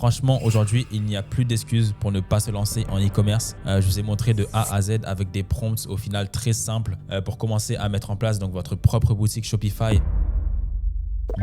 Franchement, aujourd'hui, il n'y a plus d'excuses pour ne pas se lancer en e-commerce. Je vous ai montré de A à Z avec des prompts au final très simples pour commencer à mettre en place donc votre propre boutique Shopify.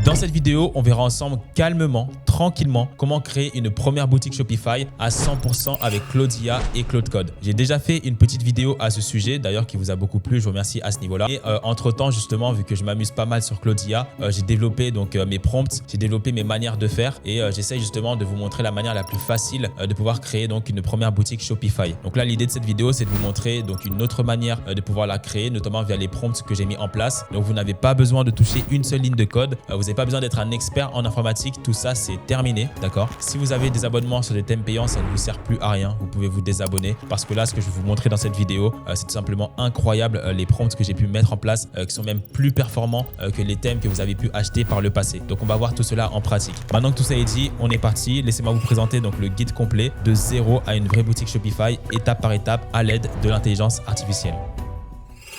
Dans cette vidéo, on verra ensemble calmement, tranquillement, comment créer une première boutique Shopify à 100% avec Claude IA et Claude Code. J'ai déjà fait une petite vidéo à ce sujet, d'ailleurs qui vous a beaucoup plu, je vous remercie à ce niveau-là. Et entre-temps, justement, vu que je m'amuse pas mal sur Claude IA, j'ai développé donc mes prompts, j'ai développé mes manières de faire et j'essaye justement de vous montrer la manière la plus facile de pouvoir créer donc une première boutique Shopify. Donc là, l'idée de cette vidéo, c'est de vous montrer donc une autre manière de pouvoir la créer, notamment via les prompts que j'ai mis en place. Donc vous n'avez pas besoin de toucher une seule ligne de code. Vous n'avez pas besoin d'être un expert en informatique, tout ça c'est terminé, d'accord? Si vous avez des abonnements sur des thèmes payants, ça ne vous sert plus à rien, vous pouvez vous désabonner parce que là, ce que je vais vous montrer dans cette vidéo, c'est tout simplement incroyable les prompts que j'ai pu mettre en place, qui sont même plus performants que les thèmes que vous avez pu acheter par le passé. Donc on va voir tout cela en pratique. Maintenant que tout ça est dit, on est parti. Laissez-moi vous présenter donc le guide complet de zéro à une vraie boutique Shopify, étape par étape à l'aide de l'intelligence artificielle.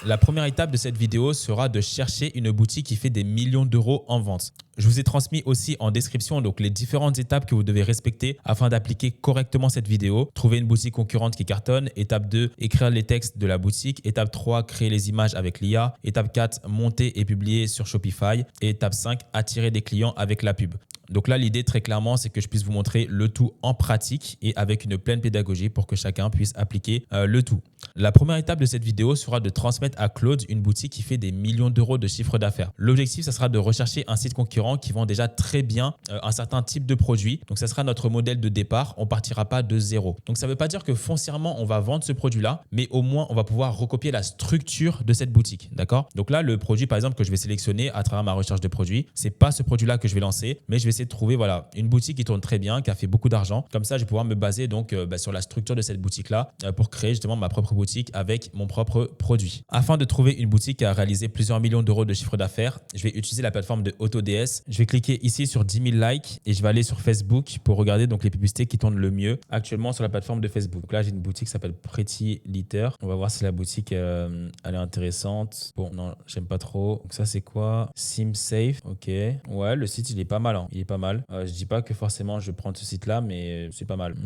La première étape de cette vidéo sera de chercher une boutique qui fait des millions d'euros en vente. Je vous ai transmis aussi en description donc les différentes étapes que vous devez respecter afin d'appliquer correctement cette vidéo. Trouver une boutique concurrente qui cartonne. Étape 2, écrire les textes de la boutique. Étape 3, créer les images avec l'IA. Étape 4, monter et publier sur Shopify. Et étape 5, attirer des clients avec la pub. Donc là, l'idée très clairement, c'est que je puisse vous montrer le tout en pratique et avec une pleine pédagogie pour que chacun puisse appliquer le tout. La première étape de cette vidéo sera de transmettre à Claude une boutique qui fait des millions d'euros de chiffre d'affaires. L'objectif, ça sera de rechercher un site concurrent qui vend déjà très bien un certain type de produit. Donc, ça sera notre modèle de départ. On ne partira pas de zéro. Donc, ça ne veut pas dire que foncièrement, on va vendre ce produit-là, mais au moins, on va pouvoir recopier la structure de cette boutique. D'accord? Donc là, le produit, par exemple, que je vais sélectionner à travers ma recherche de produits, ce n'est pas ce produit-là que je vais lancer, mais je vais essayer de trouver voilà, une boutique qui tourne très bien, qui a fait beaucoup d'argent. Comme ça, je vais pouvoir me baser donc, sur la structure de cette boutique-là pour créer justement ma propre boutique avec mon propre produit. Afin de trouver une boutique qui a réalisé plusieurs millions d'euros de chiffre d'affaires, je vais utiliser la plateforme de AutoDS. Je vais cliquer ici sur 10 000 likes et je vais aller sur Facebook pour regarder donc les publicités qui tournent le mieux actuellement sur la plateforme de Facebook. Donc là, j'ai une boutique qui s'appelle Pretty Litter. On va voir si la boutique elle est intéressante. Bon, non, j'aime pas trop. Donc ça, c'est quoi? SimSafe. Ok. Ouais, le site, il est pas mal. Hein. Il est pas mal. Je dis pas que forcément je prends ce site-là, mais c'est pas mal.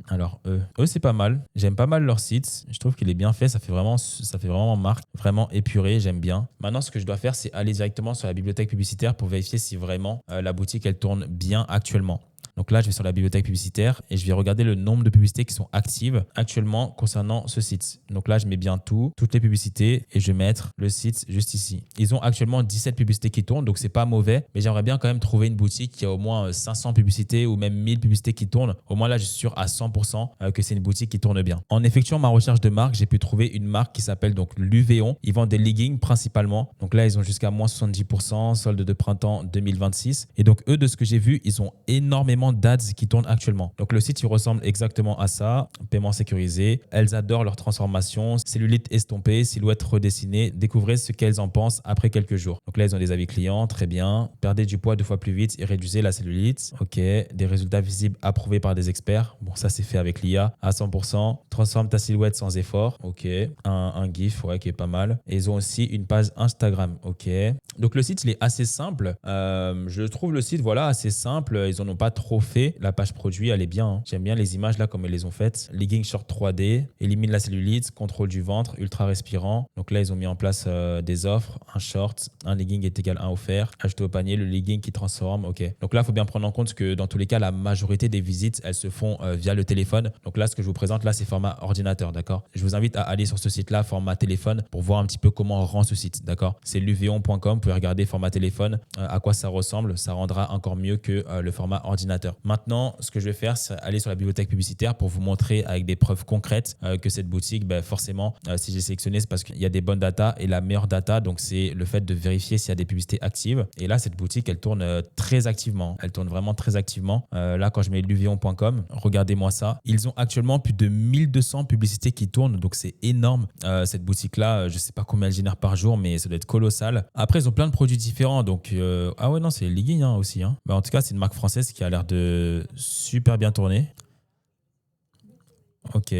Alors, eux, c'est pas mal. J'aime pas mal leur site. Je trouve qu'il est bien fait. Ça fait vraiment marque, vraiment épuré. J'aime bien. Maintenant, ce que je dois faire, c'est aller directement sur la bibliothèque publicitaire pour vérifier si vraiment la boutique, elle tourne bien actuellement. Donc là, je vais sur la bibliothèque publicitaire et je vais regarder le nombre de publicités qui sont actives actuellement concernant ce site. Donc là, je mets bien toutes les publicités et je vais mettre le site juste ici. Ils ont actuellement 17 publicités qui tournent, donc c'est pas mauvais, mais j'aimerais bien quand même trouver une boutique qui a au moins 500 publicités ou même 1000 publicités qui tournent. Au moins là, je suis sûr à 100% que c'est une boutique qui tourne bien. En effectuant ma recherche de marque, j'ai pu trouver une marque qui s'appelle donc Luvéon. Ils vendent des leggings principalement. Donc là, ils ont jusqu'à moins 70%, solde de printemps 2026. Et donc eux, de ce que j'ai vu, ils ont énormément d'ads qui tournent actuellement. Donc le site, il ressemble exactement à ça. Paiement sécurisé. Elles adorent leur transformation. Cellulite estompée, silhouette redessinée. Découvrez ce qu'elles en pensent après quelques jours. Donc là, ils ont des avis clients. Très bien. Perdez du poids 2 fois plus vite et réduisez la cellulite. Ok. Des résultats visibles approuvés par des experts. Bon, ça, c'est fait avec l'IA à 100%. Transforme ta silhouette sans effort. Ok. Un GIF, ouais, qui est pas mal. Et ils ont aussi une page Instagram. Ok. Donc le site, il est assez simple. Je trouve le site, voilà, assez simple. Ils en ont pas trop fait. La page produit, elle est bien. Hein. J'aime bien les images là comme ils les ont faites. Legging short 3D, élimine la cellulite, contrôle du ventre, ultra respirant. Donc là, ils ont mis en place des offres. Un short, un legging est égal à un offert. Acheter au panier, le legging qui transforme. Ok. Donc là, il faut bien prendre en compte que dans tous les cas, la majorité des visites, elles se font via le téléphone. Donc là, ce que je vous présente là, c'est format ordinateur. D'accord. Je vous invite à aller sur ce site-là, format téléphone, pour voir un petit peu comment on rend ce site. D'accord. C'est luvéon.com. Vous pouvez regarder format téléphone, à quoi ça ressemble. Ça rendra encore mieux que le format ordinateur. Maintenant, ce que je vais faire, c'est aller sur la bibliothèque publicitaire pour vous montrer avec des preuves concrètes que cette boutique, forcément, si j'ai sélectionné, c'est parce qu'il y a des bonnes datas et la meilleure data, donc c'est le fait de vérifier s'il y a des publicités actives. Et là, cette boutique, elle tourne très activement. Elle tourne vraiment très activement. Là, quand je mets luvéon.com, regardez-moi ça. Ils ont actuellement plus de 1200 publicités qui tournent, donc c'est énorme. Cette boutique-là, je ne sais pas combien elle génère par jour, mais ça doit être colossal. Après, ils ont plein de produits différents. Donc, ah ouais, non, c'est legging aussi. Hein. En tout cas, c'est une marque française qui a l'air de super bien tourner. Ok.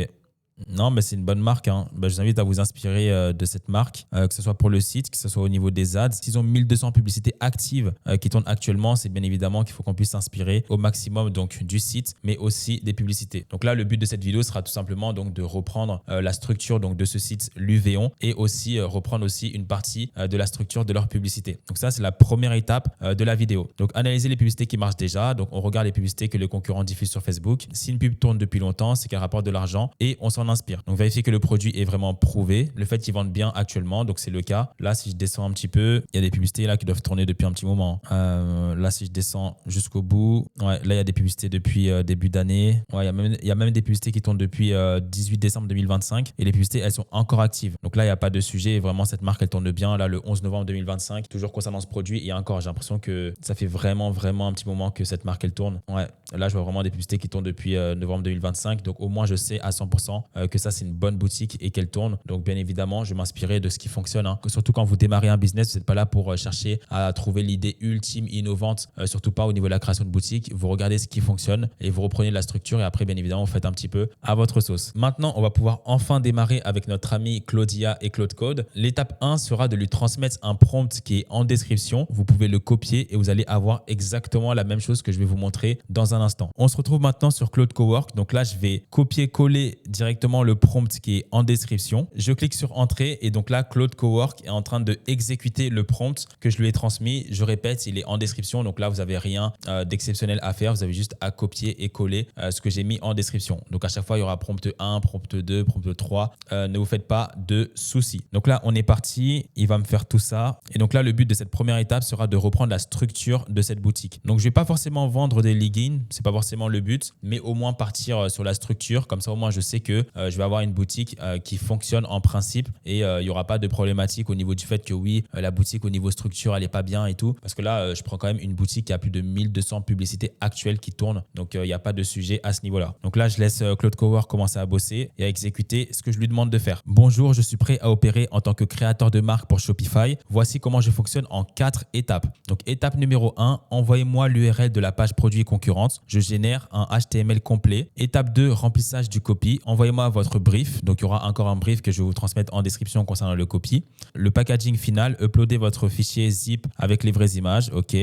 Non, mais c'est une bonne marque, hein. Bah, je vous invite à vous inspirer de cette marque, que ce soit pour le site, que ce soit au niveau des ads. S'ils ont 1200 publicités actives qui tournent actuellement, c'est bien évidemment qu'il faut qu'on puisse s'inspirer au maximum donc du site, mais aussi des publicités. Donc là, le but de cette vidéo sera tout simplement donc de reprendre la structure donc de ce site Luvéon et aussi reprendre aussi une partie de la structure de leur publicité. Donc ça, c'est la première étape de la vidéo. Donc analyser les publicités qui marchent déjà. Donc on regarde les publicités que les concurrents diffusent sur Facebook. Si une pub tourne depuis longtemps, c'est qu'elle rapporte de l'argent et on s'en inspire. Donc vérifier que le produit est vraiment prouvé, le fait qu'ils vendent bien actuellement, donc c'est le cas. Là, si je descends un petit peu, il y a des publicités là qui doivent tourner depuis un petit moment. Là, si je descends jusqu'au bout, ouais, là, il y a des publicités depuis début d'année. Ouais, il y a même des publicités qui tournent depuis 18 décembre 2025 et les publicités, elles sont encore actives. Donc là, il n'y a pas de sujet. Vraiment, cette marque, elle tourne bien. Là, le 11 novembre 2025, toujours concernant ce produit. Et encore, j'ai l'impression que ça fait vraiment un petit moment que cette marque, elle tourne. Ouais, là, je vois vraiment des publicités qui tournent depuis novembre 2025. Donc au moins, je sais à 100% que ça, c'est une bonne boutique et qu'elle tourne. Donc bien évidemment, je vais m'inspirer de ce qui fonctionne, hein. Surtout quand vous démarrez un business, vous n'êtes pas là pour chercher à trouver l'idée ultime, innovante, surtout pas au niveau de la création de boutique. Vous regardez ce qui fonctionne et vous reprenez la structure et après, bien évidemment, vous faites un petit peu à votre sauce. Maintenant, on va pouvoir enfin démarrer avec notre ami Claudia et Claude Code. L'étape 1 sera de lui transmettre un prompt qui est en description. Vous pouvez le copier et vous allez avoir exactement la même chose que je vais vous montrer dans un instant. On se retrouve maintenant sur Claude Cowork. Donc là, je vais copier-coller directement le prompt qui est en description. Je clique sur Entrée et donc là, Claude Cowork est en train de exécuter le prompt que je lui ai transmis. Je répète, il est en description. Donc là, vous n'avez rien d'exceptionnel à faire. Vous avez juste à copier et coller ce que j'ai mis en description. Donc à chaque fois, il y aura prompt 1, prompt 2, prompt 3. Ne vous faites pas de soucis. Donc là, on est parti. Il va me faire tout ça. Et donc là, le but de cette première étape sera de reprendre la structure de cette boutique. Donc je ne vais pas forcément vendre des leggings. C'est pas forcément le but, mais au moins partir sur la structure. Comme ça, au moins, je sais que je vais avoir une boutique qui fonctionne en principe et il n'y aura pas de problématique au niveau du fait que oui, la boutique au niveau structure, elle n'est pas bien et tout. Parce que là, je prends quand même une boutique qui a plus de 1200 publicités actuelles qui tournent. Donc, il n'y a pas de sujet à ce niveau-là. Donc là, je laisse Claude Cowork commencer à bosser et à exécuter ce que je lui demande de faire. Bonjour, je suis prêt à opérer en tant que créateur de marque pour Shopify. Voici comment je fonctionne en 4 étapes. Donc, étape numéro 1, envoyez-moi l'URL de la page produit concurrente. Je génère un HTML complet. Étape 2, remplissage du copy. Envoyez-moi votre brief. Donc, il y aura encore un brief que je vais vous transmettre en description concernant le copy. Le packaging final, uploadez votre fichier zip avec les vraies images. OK.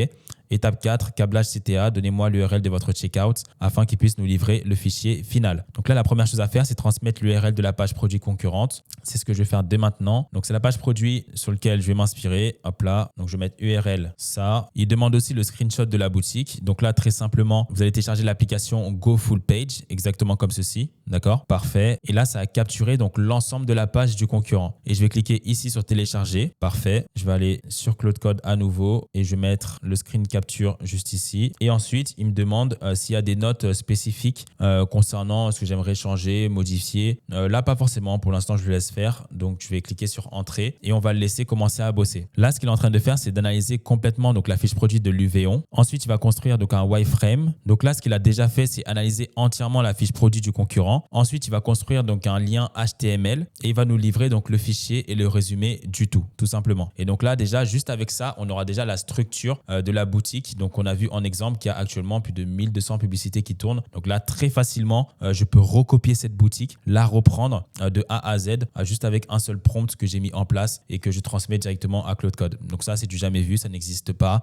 Étape 4, câblage CTA, donnez-moi l'URL de votre checkout afin qu'il puisse nous livrer le fichier final. Donc là, la première chose à faire, c'est transmettre l'URL de la page produit concurrente. C'est ce que je vais faire dès maintenant. Donc c'est la page produit sur laquelle je vais m'inspirer. Hop là, donc je vais mettre URL, ça. Il demande aussi le screenshot de la boutique. Donc là, très simplement, vous allez télécharger l'application Go Full Page, exactement comme ceci. D'accord? Parfait. Et là, ça a capturé donc l'ensemble de la page du concurrent. Et je vais cliquer ici sur télécharger. Parfait. Je vais aller sur Claude Code à nouveau et je vais mettre le screen capture juste ici. Et ensuite, il me demande s'il y a des notes spécifiques concernant ce que j'aimerais changer, modifier. Là, pas forcément. Pour l'instant, je le laisse faire. Donc, je vais cliquer sur Entrée et on va le laisser commencer à bosser. Là, ce qu'il est en train de faire, c'est d'analyser complètement donc, la fiche produit de Luvéon. Ensuite, il va construire donc, un wireframe. Donc là, ce qu'il a déjà fait, c'est analyser entièrement la fiche produit du concurrent. Ensuite, il va construire donc, un lien HTML et il va nous livrer donc, le fichier et le résumé du tout simplement. Et donc là, déjà, juste avec ça, on aura déjà la structure de la boutique. Donc, on a vu en exemple qu'il y a actuellement plus de 1200 publicités qui tournent. Donc là, très facilement, je peux recopier cette boutique, la reprendre de A à Z juste avec un seul prompt que j'ai mis en place et que je transmets directement à Claude Code. Donc ça, c'est du jamais vu, ça n'existe pas.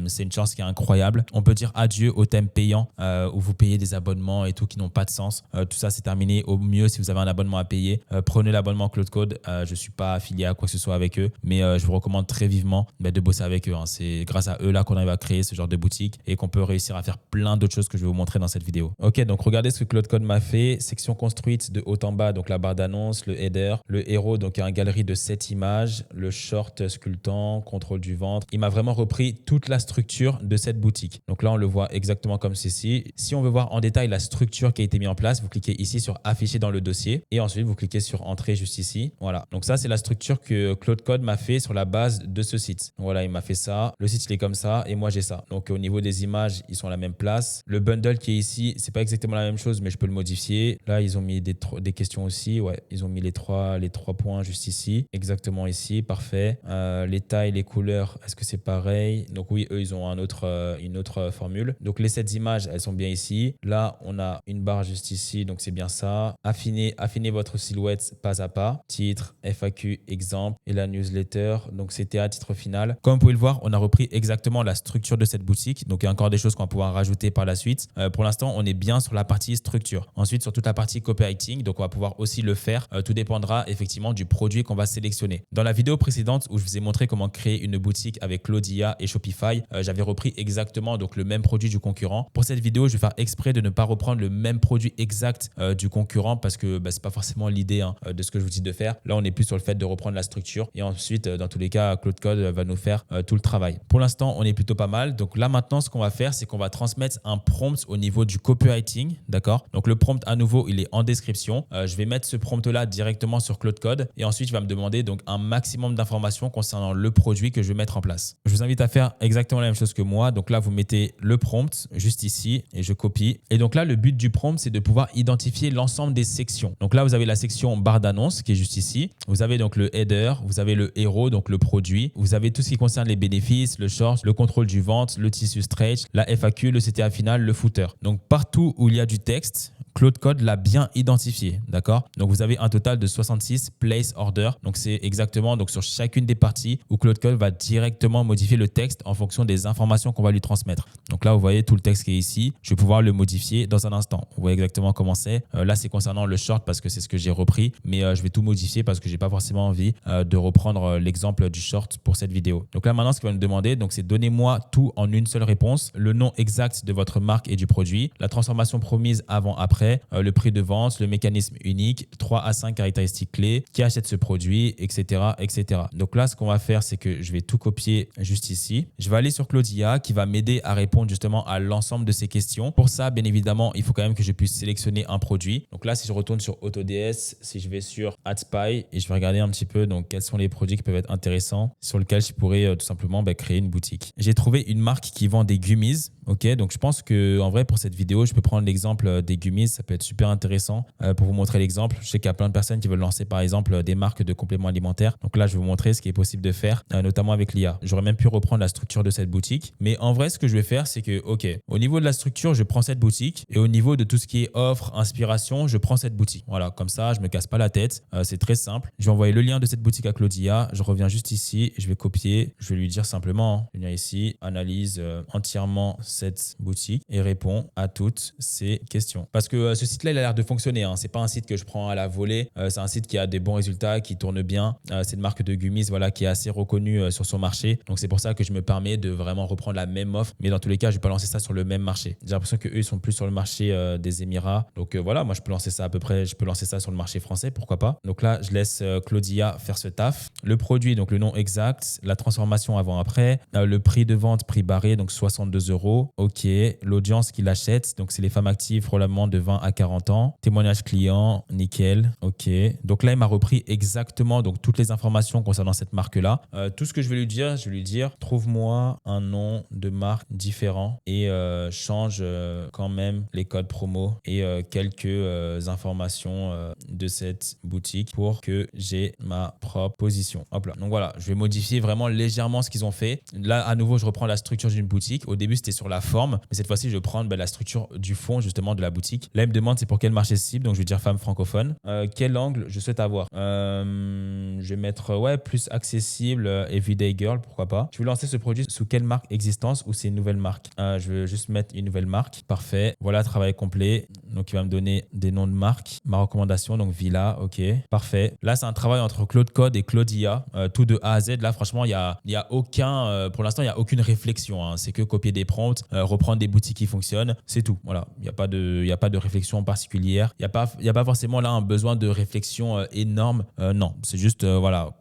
C'est une chance qui est incroyable. On peut dire adieu au thème payant où vous payez des abonnements et tout qui n'ont pas de sens. Tout ça, c'est terminé. Au mieux, si vous avez un abonnement à payer, prenez l'abonnement Claude Code. Je ne suis pas affilié à quoi que ce soit avec eux, mais je vous recommande très vivement de bosser avec eux. C'est grâce à eux là qu'on arrive à créer ce genre de boutique et qu'on peut réussir à faire plein d'autres choses que je vais vous montrer dans cette vidéo. Ok, donc regardez ce que Claude Code m'a fait. Section construite de haut en bas, donc la barre d'annonce, le header, le héros, donc il y a une galerie de 7 images, le short sculptant, contrôle du ventre. Il m'a vraiment repris toute la structure de cette boutique. Donc là, on le voit exactement comme ceci. Si on veut voir en détail la structure qui a été mise en place, vous cliquez ici sur afficher dans le dossier et ensuite vous cliquez sur entrée juste ici. Voilà. Donc ça, c'est la structure que Claude Code m'a fait sur la base de ce site. Donc voilà, il m'a fait ça. Le site, il est comme ça et moi, moi j'ai ça. Donc au niveau des images, ils sont à la même place. Le bundle qui est ici, c'est pas exactement la même chose, mais je peux le modifier. Là, ils ont mis des questions aussi. Ouais, ils ont mis les trois points juste ici. Exactement ici, parfait. Les tailles, les couleurs, est-ce que c'est pareil? Donc oui, eux, ils ont une autre formule. Donc les 7 images, elles sont bien ici. Là, on a une barre juste ici, donc c'est bien ça. Affinez votre silhouette pas à pas. Titre, FAQ, exemple et la newsletter. Donc c'était à titre final. Comme vous pouvez le voir, on a repris exactement la structure de cette boutique. Donc il y a encore des choses qu'on va pouvoir rajouter par la suite. Pour l'instant, on est bien sur la partie structure. Ensuite, sur toute la partie copywriting, donc on va pouvoir aussi le faire. Tout dépendra effectivement du produit qu'on va sélectionner. Dans la vidéo précédente où je vous ai montré comment créer une boutique avec Claudia et Shopify, j'avais repris exactement donc le même produit du concurrent. Pour cette vidéo, je vais faire exprès de ne pas reprendre le même produit exact du concurrent parce que c'est pas forcément l'idée de ce que je vous dis de faire. Là, on est plus sur le fait de reprendre la structure et ensuite, dans tous les cas, Claude Code va nous faire tout le travail. Pour l'instant, on est plutôt pas mal. Donc là, maintenant, ce qu'on va faire, c'est qu'on va transmettre un prompt au niveau du copywriting, d'accord? Donc le prompt, à nouveau, il est en description. Je vais mettre ce prompt-là directement sur Claude Code et ensuite, il va me demander donc un maximum d'informations concernant le produit que je vais mettre en place. Je vous invite à faire exactement la même chose que moi. Donc là, vous mettez le prompt juste ici et je copie. Et donc là, le but du prompt, c'est de pouvoir identifier l'ensemble des sections. Donc là, vous avez la section barre d'annonce qui est juste ici. Vous avez donc le header, vous avez le héros, donc le produit. Vous avez tout ce qui concerne les bénéfices, le short, le contrôle du vente, le tissu stretch, la FAQ, le CTA final, le footer. Donc partout où il y a du texte, Claude Code l'a bien identifié, d'accord? Donc vous avez un total de 66 place order. Donc c'est exactement donc sur chacune des parties où Claude Code va directement modifier le texte en fonction des informations qu'on va lui transmettre. Donc là, vous voyez tout le texte qui est ici. Je vais pouvoir le modifier dans un instant. Vous voyez exactement comment c'est. Là, c'est concernant le short parce que c'est ce que j'ai repris, mais je vais tout modifier parce que j'ai pas forcément envie de reprendre l'exemple du short pour cette vidéo. Donc là, maintenant, ce qu'il va nous demander, donc c'est donnez-moi tout en une seule réponse, le nom exact de votre marque et du produit, la transformation promise avant-après, le prix de vente, le mécanisme unique, 3 à 5 caractéristiques clés, qui achète ce produit, etc., etc. Donc là, ce qu'on va faire, c'est que je vais tout copier juste ici. Je vais aller sur Claudia qui va m'aider à répondre justement à l'ensemble de ces questions. Pour ça, bien évidemment, il faut quand même que je puisse sélectionner un produit. Donc là, si je retourne sur AutoDS, si je vais sur AdSpy et je vais regarder un petit peu donc quels sont les produits qui peuvent être intéressants sur lesquels je pourrais tout simplement créer une boutique. J'ai trouvé une marque qui vend des gummies. Ok, donc je pense que en vrai pour cette vidéo, je peux prendre l'exemple des gummies. Ça peut être super intéressant pour vous montrer l'exemple. Je sais qu'il y a plein de personnes qui veulent lancer par exemple des marques de compléments alimentaires. Donc là, je vais vous montrer ce qui est possible de faire, notamment avec l'IA. J'aurais même pu reprendre la structure de cette boutique. Mais en vrai, ce que je vais faire, c'est que, ok, au niveau de la structure, je prends cette boutique et au niveau de tout ce qui est offre, inspiration, je prends cette boutique. Voilà, comme ça, je me casse pas la tête. C'est très simple. Je vais envoyer le lien de cette boutique à Claudia. Je reviens juste ici. Je vais copier. Je vais lui dire simplement, je viens ici, analyse entièrement cette boutique et répond à toutes ces questions. Parce que ce site-là, il a l'air de fonctionner. C'est pas un site que je prends à la volée. C'est un site qui a des bons résultats, qui tourne bien. C'est une marque de gummies qui est assez reconnue sur son marché. Donc, c'est pour ça que je me permets de vraiment reprendre la même offre. Mais dans tous les cas, je vais pas lancer ça sur le même marché. J'ai l'impression qu'eux, ils sont plus sur le marché des Émirats. Donc, voilà, moi, je peux lancer ça à peu près. Je peux lancer ça sur le marché français, pourquoi pas. Donc là, je laisse Claudia faire ce taf. Le produit, donc le nom exact, la transformation avant-après, le prix de vente, prix barré, donc 62 €. OK. L'audience qui l'achète, donc c'est les femmes actives probablement de 20 à 40 ans. Témoignage client, nickel. OK. Donc là, il m'a repris exactement donc toutes les informations concernant cette marque-là. Tout ce que je vais lui dire, trouve-moi un nom de marque différent et change quand même les codes promo et quelques informations de cette boutique pour que j'ai ma propre position. Hop là. Donc voilà, je vais modifier vraiment légèrement ce qu'ils ont fait. Là, à nouveau, je reprends la structure d'une boutique. Au début, c'était sur la forme, mais cette fois-ci, je vais prendre la structure du fond justement de la boutique. Là, il me demande c'est pour quel marché cible, donc je vais dire femme francophone. Quel angle je souhaite avoir? Je vais mettre plus accessible, everyday girl, pourquoi pas. Je vais lancer ce produit sous quelle marque existence ou c'est une nouvelle marque? Je vais juste mettre une nouvelle marque. Parfait. Voilà, travail complet. Donc, il va me donner des noms de marques. Ma recommandation, donc Villa, ok. Parfait. Là, c'est un travail entre Claude Code et Claudia, tout de A à Z. Là, franchement, il y a aucun, pour l'instant, il n'y a aucune réflexion. C'est que copier des prompts, reprendre des boutiques qui fonctionnent, c'est tout. Voilà, il n'y a pas de réflexion particulière. Il n'y a pas forcément là un besoin de réflexion énorme. Non, c'est juste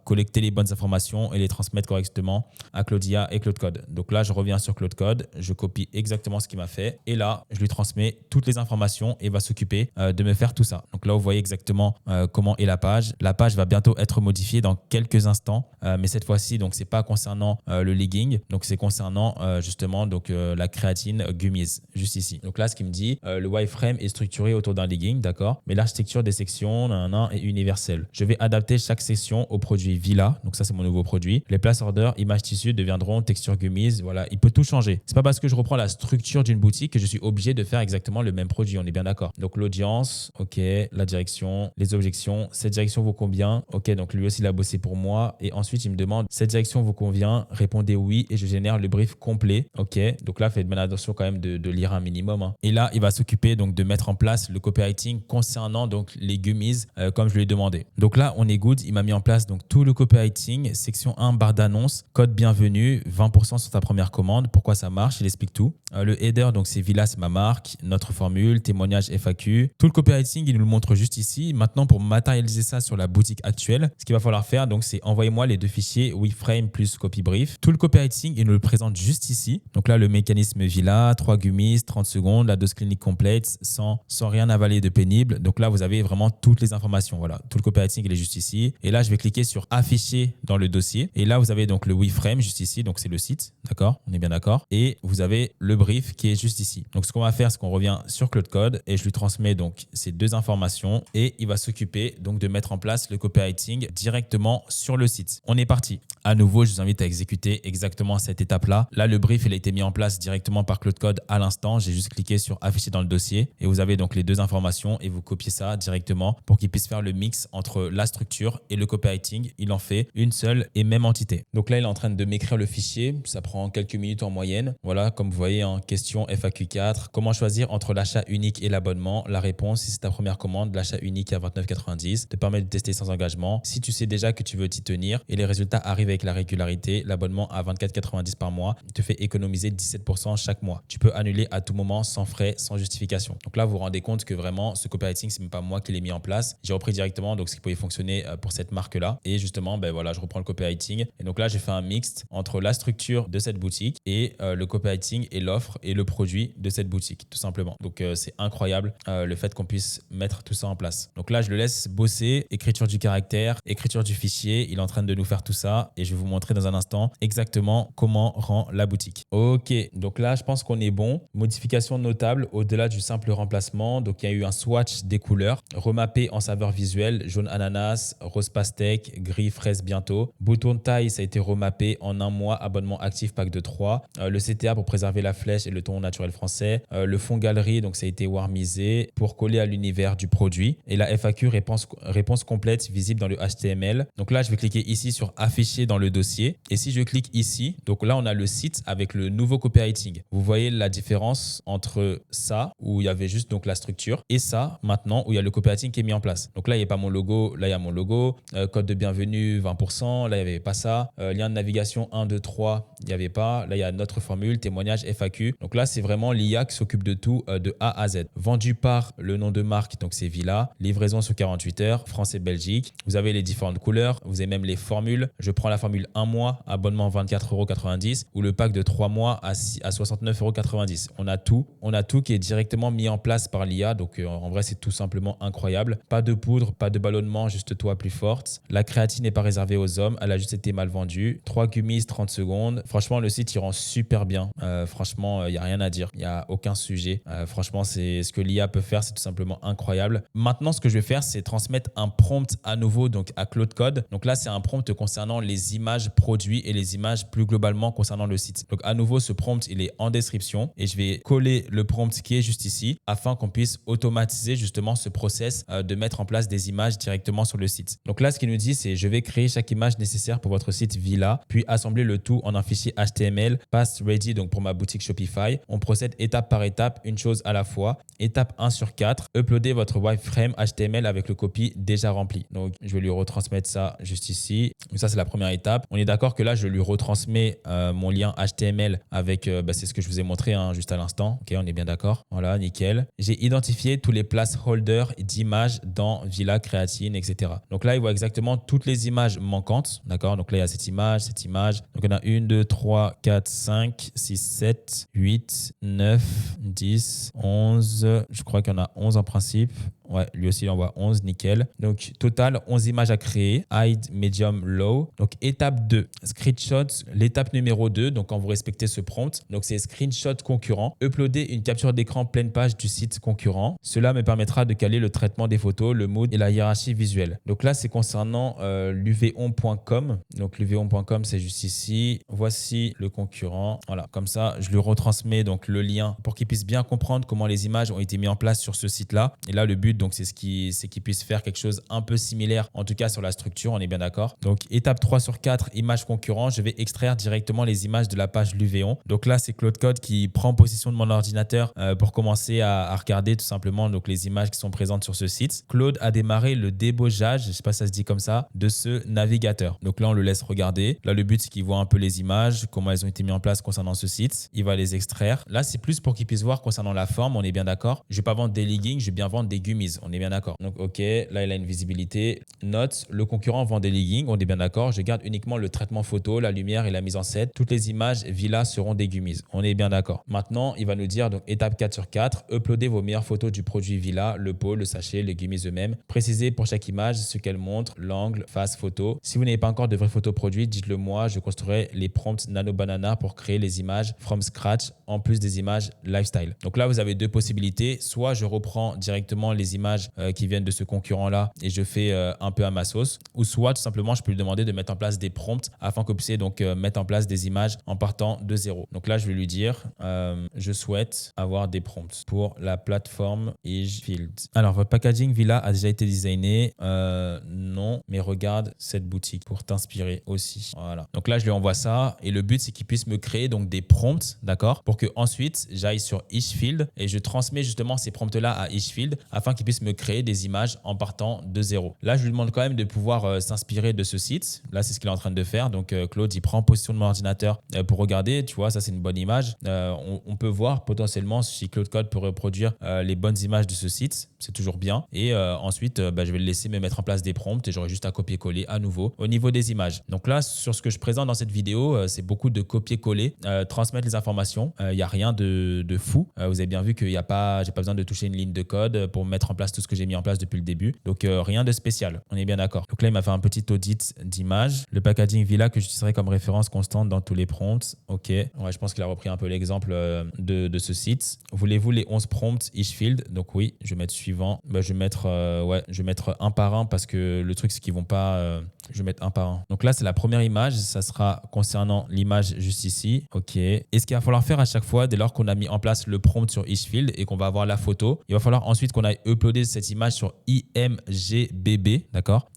collecter les bonnes informations et les transmettre correctement à Claudia et Claude Code. Donc là, je reviens sur Claude Code, je copie exactement ce qu'il m'a fait et là, je lui transmets toutes les informations et va s'occuper de me faire tout ça. Donc là, vous voyez exactement comment est la page. La page va bientôt être modifiée dans quelques instants, mais cette fois-ci, donc c'est pas concernant le legging, donc c'est concernant justement donc la créatine gummies, juste ici. Donc là, ce qu'il me dit, le wireframe est structuré autour d'un legging, d'accord, mais l'architecture des sections est universelle. Je vais adapter chaque section au produit Villa, donc ça c'est mon nouveau produit. Les place orders, images tissus deviendront texture gummies, voilà, il peut tout changer. C'est pas parce que je reprends la structure d'une boutique que je suis obligé de faire exactement le même produit, on est bien d'accord. Donc l'audience, ok, la direction, les objections, cette direction vous convient, ok, donc lui aussi il a bossé pour moi et ensuite il me demande cette direction vous convient, répondez oui et je génère le brief complet, ok, donc là faites bien attention quand même de lire un minimum, hein. Et là il va s'occuper donc de mettre en place le copywriting concernant donc les gummies comme je lui ai demandé. Donc là on est good, il m'a mis en place donc tout le copywriting, section 1 barre d'annonce, code bienvenue, 20% sur ta première commande, pourquoi ça marche, il explique tout. Le header donc c'est Villa, c'est ma marque, notre formule, témoignage FAQ, tout le copywriting il nous le montre juste ici. Maintenant pour matérialiser ça sur la boutique actuelle, ce qu'il va falloir faire donc c'est envoyez-moi les deux fichiers WeFrame plus copy brief. Tout le copywriting il nous le présente juste ici. Donc là le mécanisme Villa, 3 gummies, 30 secondes, la dose clinique complète sans rien avaler de pénible. Donc là vous avez vraiment toutes les informations. Voilà, tout le copywriting il est juste ici. Et là je vais cliquer sur afficher dans le dossier. Et là vous avez donc le WeFrame juste ici, donc c'est le site, d'accord, on est bien d'accord. Et vous avez le brief qui est juste ici. Donc ce qu'on va faire c'est qu'on revient sur Claude Code et je lui transmets donc ces deux informations et il va s'occuper donc de mettre en place le copywriting directement sur le site. On est parti. À nouveau, je vous invite à exécuter exactement cette étape-là. Là, le brief, il a été mis en place directement par Claude Code à l'instant. J'ai juste cliqué sur afficher dans le dossier et vous avez donc les deux informations et vous copiez ça directement pour qu'il puisse faire le mix entre la structure et le copywriting. Il en fait une seule et même entité. Donc là, il est en train de m'écrire le fichier. Ça prend quelques minutes en moyenne. Voilà, comme vous voyez, en question FAQ 4. Comment choisir entre l'achat unique et l'abonnement? La réponse, si c'est ta première commande, l'achat unique à 29,90 te permet de tester sans engagement. Si tu sais déjà que tu veux t'y tenir et les résultats arrivent avec la régularité, l'abonnement à 24,90 par mois te fait économiser 17% chaque mois. Tu peux annuler à tout moment sans frais, sans justification. Donc là, vous vous rendez compte que vraiment, ce copywriting, c'est même pas moi qui l'ai mis en place. J'ai repris directement donc ce qui pouvait fonctionner pour cette marque-là. Et justement, ben voilà, je reprends le copywriting. Et donc là, j'ai fait un mixte entre la structure de cette boutique et le copywriting et l'offre et le produit de cette boutique, tout simplement. Donc c'est incroyable le fait qu'on puisse mettre tout ça en place. Donc là, je le laisse bosser, écriture du caractère, écriture du fichier. Il est en train de nous faire tout ça et je vais vous montrer dans un instant exactement comment rend la boutique. Ok, donc là, je pense qu'on est bon. Modification notable au-delà du simple remplacement. Donc, il y a eu un swatch des couleurs, remappé en saveur visuelle, jaune ananas, rose pastèque, gris fraise bientôt. Bouton de taille, ça a été remappé en un mois, abonnement actif pack de 3. Le CTA pour préserver la flèche et le ton naturel français. Le fond galerie, donc ça a été warmisé pour coller à l'univers du produit. Et la FAQ, réponse complète visible dans le HTML. Donc là, je vais cliquer ici sur afficher dans le dossier. Et si je clique ici, donc là, on a le site avec le nouveau copywriting. Vous voyez la différence entre ça, où il y avait juste donc la structure, et ça, maintenant, où il y a le copywriting qui est mis en place. Donc là, il n'y a pas mon logo. Là, il y a mon logo. Code de bienvenue, 20%. Là, il n'y avait pas ça. Lien de navigation 1, 2, 3, il n'y avait pas. Là, il y a notre formule, témoignage, FAQ. Donc là, c'est vraiment l'IA qui s'occupe de tout de A à Z. Vendu par le nom de marque, donc c'est Villa. Livraison sur 48 heures, France et Belgique. Vous avez les différentes couleurs. Vous avez même les formules. Je prends la formule 1 mois, abonnement 24,90 € ou le pack de 3 mois à 69,90 €. On a tout qui est directement mis en place par l'IA. Donc en vrai, c'est tout simplement incroyable. Pas de poudre, pas de ballonnement, juste toi plus forte. La créatine n'est pas réservée aux hommes. Elle a juste été mal vendue. 3 gummies, 30 secondes. Franchement, le site, il rend super bien. Franchement, il n'y a rien à dire. Il n'y a aucun sujet. Franchement, c'est ce que l'IA peut faire. C'est tout simplement incroyable. Maintenant, ce que je vais faire, c'est transmettre un prompt à nouveau donc à Claude Code. Donc là, c'est un prompt concernant les images produits et les images plus globalement concernant le site. Donc à nouveau, ce prompt, il est en description et je vais coller le prompt qui est juste ici afin qu'on puisse automatiser justement ce process de mettre en place des images directement sur le site. Donc là, ce qu'il nous dit, c'est je vais créer chaque image nécessaire pour votre site Villa, puis assembler le tout en un fichier HTML, pass ready donc pour ma boutique Shopify. On procède étape par étape, une chose à la fois. Étape 1 sur 4, uploadez votre wireframe HTML avec le copy déjà rempli. Donc je vais lui retransmettre ça juste ici. Donc ça, c'est la première étape. On est d'accord que là, je lui retransmets mon lien HTML avec, c'est ce que je vous ai montré juste à l'instant. Ok, on est bien d'accord. Voilà, nickel. J'ai identifié tous les placeholders d'images dans Villa, Créatine, etc. Donc là, il voit exactement toutes les images manquantes. D'accord. Donc là, il y a cette image. Donc on a 1, 2, 3, 4, 5, 6, 7, 8, 9, 10, 11, Je crois qu'il y en a 11 en principe. Ouais, lui aussi, il envoie 11, nickel. Donc, total, 11 images à créer. Hide, medium, low. Donc, étape 2, screenshot. L'étape numéro 2, donc quand vous respectez ce prompt, donc c'est screenshot concurrent. Uploader une capture d'écran pleine page du site concurrent. Cela me permettra de caler le traitement des photos, le mood et la hiérarchie visuelle. Donc là, c'est concernant l'uvon.com. Donc, l'uvon.com, c'est juste ici. Voici le concurrent. Voilà, comme ça, je lui retransmets donc le lien pour qu'il puisse bien comprendre comment les images ont été mises en place sur ce site-là. Et là, le but, donc, c'est qu'il puisse faire quelque chose un peu similaire, en tout cas sur la structure, on est bien d'accord. Donc, étape 3 sur 4, images concurrents, je vais extraire directement les images de la page Luvéon. Donc là, c'est Claude Code qui prend possession de mon ordinateur pour commencer à regarder tout simplement donc, les images qui sont présentes sur ce site. Claude a démarré le débauchage, je ne sais pas si ça se dit comme ça, de ce navigateur. Donc là, on le laisse regarder. Là, le but, c'est qu'il voit un peu les images, comment elles ont été mises en place concernant ce site. Il va les extraire. Là, c'est plus pour qu'il puisse voir concernant la forme, on est bien d'accord. Je ne vais pas vendre des leggings, je vais bien vendre des gummies, on est bien d'accord. Donc, OK, là, il a une visibilité. Note, le concurrent vend des leggings, on est bien d'accord. Je garde uniquement le traitement photo, la lumière et la mise en scène. Toutes les images Villa seront des gummies, on est bien d'accord. Maintenant, il va nous dire, donc, étape 4 sur 4, uploadez vos meilleures photos du produit Villa, le pot, le sachet, les gummies eux-mêmes. Précisez pour chaque image ce qu'elle montre, l'angle, face, photo. Si vous n'avez pas encore de vraies photos produites, dites-le moi, je construirai les prompts Nano Banana pour créer les images from scratch en plus des images lifestyle. Donc là, vous avez deux possibilités. Soit je reprends directement les images qui viennent de ce concurrent-là et je fais un peu à ma sauce. Ou soit tout simplement, je peux lui demander de mettre en place des prompts afin que vous puissiez donc mettre en place des images en partant de zéro. Donc là, je vais lui dire, je souhaite avoir des prompts pour la plateforme Igefield. Alors, votre packaging Villa a déjà été designé. Non, mais regarde cette boutique pour t'inspirer aussi. Voilà. Donc là, je lui envoie ça et le but, c'est qu'il puisse me créer donc des prompts, d'accord, pour que ensuite j'aille sur Igefield et je transmets justement ces prompts-là à Igefield afin qu'il puisse me créer des images en partant de zéro. Là, je lui demande quand même de pouvoir s'inspirer de ce site. Là, c'est ce qu'il est en train de faire. Donc, Claude, il prend possession de mon ordinateur pour regarder. Tu vois, ça, c'est une bonne image. On peut voir potentiellement si Claude Code peut reproduire les bonnes images de ce site. C'est toujours bien. Et ensuite, je vais le laisser me mettre en place des prompts et j'aurai juste à copier-coller à nouveau au niveau des images. Donc là, sur ce que je présente dans cette vidéo, c'est beaucoup de copier-coller, transmettre les informations. Il n'y a rien de fou. Vous avez bien vu que j'ai pas besoin de toucher une ligne de code pour mettre en place tout ce que j'ai mis en place depuis le début. Donc, rien de spécial. On est bien d'accord. Donc là, il m'a fait un petit audit d'image. Le packaging Villa que j'utiliserai comme référence constante dans tous les prompts. OK. Ouais, je pense qu'il a repris un peu l'exemple de ce site. Voulez-vous les 11 prompts Igefield? Donc oui, je vais mettre suivant. Je vais mettre un par un parce que le truc, c'est qu'ils vont pas... je vais mettre un par un. Donc là, c'est la première image. Ça sera concernant l'image juste ici. OK. Et ce qu'il va falloir faire à chaque fois, dès lors qu'on a mis en place le prompt sur Igefield et qu'on va avoir la photo, il va falloir ensuite qu'on aille uploader cette image sur IMGBB, d'accord,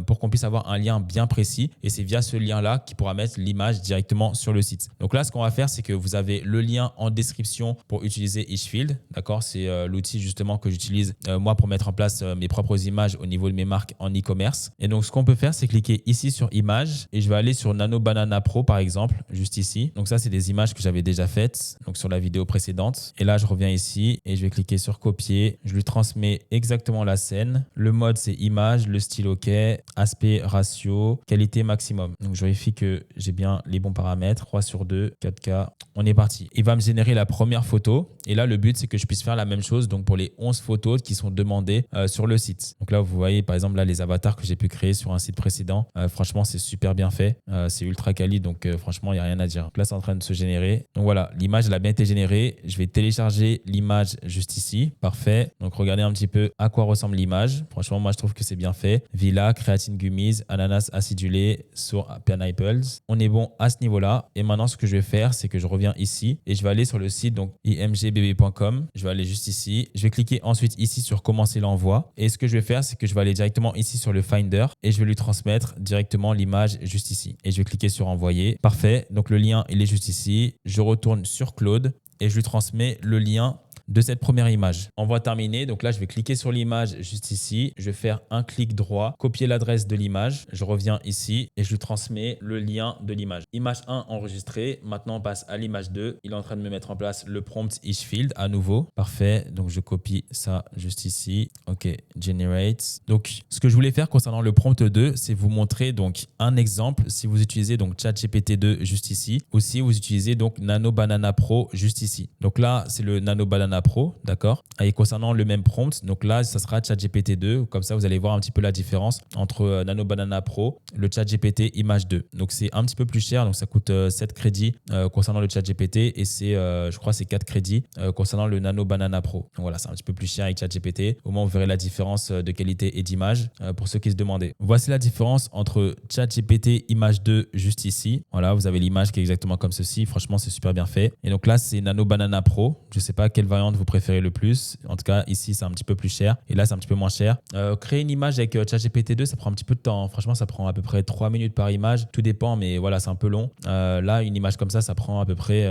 pour qu'on puisse avoir un lien bien précis. Et c'est via ce lien-là qu'il pourra mettre l'image directement sur le site. Donc là, ce qu'on va faire, c'est que vous avez le lien en description pour utiliser Igefield, d'accord. C'est l'outil justement que j'utilise moi pour mettre en place mes propres images au niveau de mes marques en e-commerce. Et donc, ce qu'on peut faire, c'est cliquer ici sur Images et je vais aller sur Nano Banana Pro, par exemple, juste ici. Donc ça, c'est des images que j'avais déjà faites donc sur la vidéo précédente. Et là, je reviens ici et je vais cliquer sur Copier. Je lui transmets exactement la scène. Le mode, c'est Image, le style OK, aspect, ratio, qualité maximum. Donc, je vérifie que j'ai bien les bons paramètres. 3/2, 4K. On est parti. Il va me générer la première photo. Et là, le but, c'est que je puisse faire la même chose donc pour les 11 photos qui sont demandées sur le site. Donc là, vous voyez, par exemple, là, les avatars que j'ai pu créer sur un site précédent. Franchement, c'est super bien fait. C'est ultra quali. Donc, franchement, il n'y a rien à dire. Donc là, c'est en train de se générer. Donc voilà, l'image, elle a bien été générée. Je vais télécharger l'image juste ici. Parfait. Donc, regardez un petit peu à quoi ressemble l'image. Franchement, moi, je trouve que c'est bien fait. Villa, créatine gummies, ananas acidulé sur pineapples. On est bon à ce niveau-là. Et maintenant, ce que je vais faire, c'est que je reviens ici et je vais aller sur le site donc imgbb.com. Je vais aller juste ici. Je vais cliquer ensuite ici sur commencer l'envoi. Et ce que je vais faire, c'est que je vais aller directement ici sur le Finder et je vais lui transmettre directement l'image juste ici. Et je vais cliquer sur envoyer. Parfait. Donc, le lien, il est juste ici. Je retourne sur Claude et je lui transmets le lien de cette première image. Envoi terminé. Donc là, je vais cliquer sur l'image juste ici. Je vais faire un clic droit, copier l'adresse de l'image. Je reviens ici et je lui transmets le lien de l'image. Image 1 enregistrée. Maintenant, on passe à l'image 2. Il est en train de me mettre en place le prompt Igefield à nouveau. Parfait. Donc, je copie ça juste ici. OK. Generate. Donc, ce que je voulais faire concernant le prompt 2, c'est vous montrer donc un exemple si vous utilisez donc ChatGPT 2 juste ici ou si vous utilisez donc Nano Banana Pro juste ici. Donc là, c'est le Nano Banana Banana Pro, d'accord? Et concernant le même prompt, donc là, ça sera ChatGPT 2. Comme ça, vous allez voir un petit peu la différence entre Nano Banana Pro, le ChatGPT Image 2. Donc, c'est un petit peu plus cher. Donc, ça coûte 7 crédits concernant le ChatGPT et c'est, je crois, c'est 4 crédits concernant le Nano Banana Pro. Donc, voilà, c'est un petit peu plus cher avec ChatGPT. Au moins, vous verrez la différence de qualité et d'image pour ceux qui se demandaient. Voici la différence entre ChatGPT Image 2 juste ici. Voilà, vous avez l'image qui est exactement comme ceci. Franchement, c'est super bien fait. Et donc là, c'est Nano Banana Pro. Je ne sais pas quelle variante vous préférez le plus. En tout cas, ici, c'est un petit peu plus cher. Et là, c'est un petit peu moins cher. Créer une image avec ChatGPT 2, ça prend un petit peu de temps. Franchement, ça prend à peu près 3 minutes par image. Tout dépend, mais voilà, c'est un peu long. Là, une image comme ça prend à peu près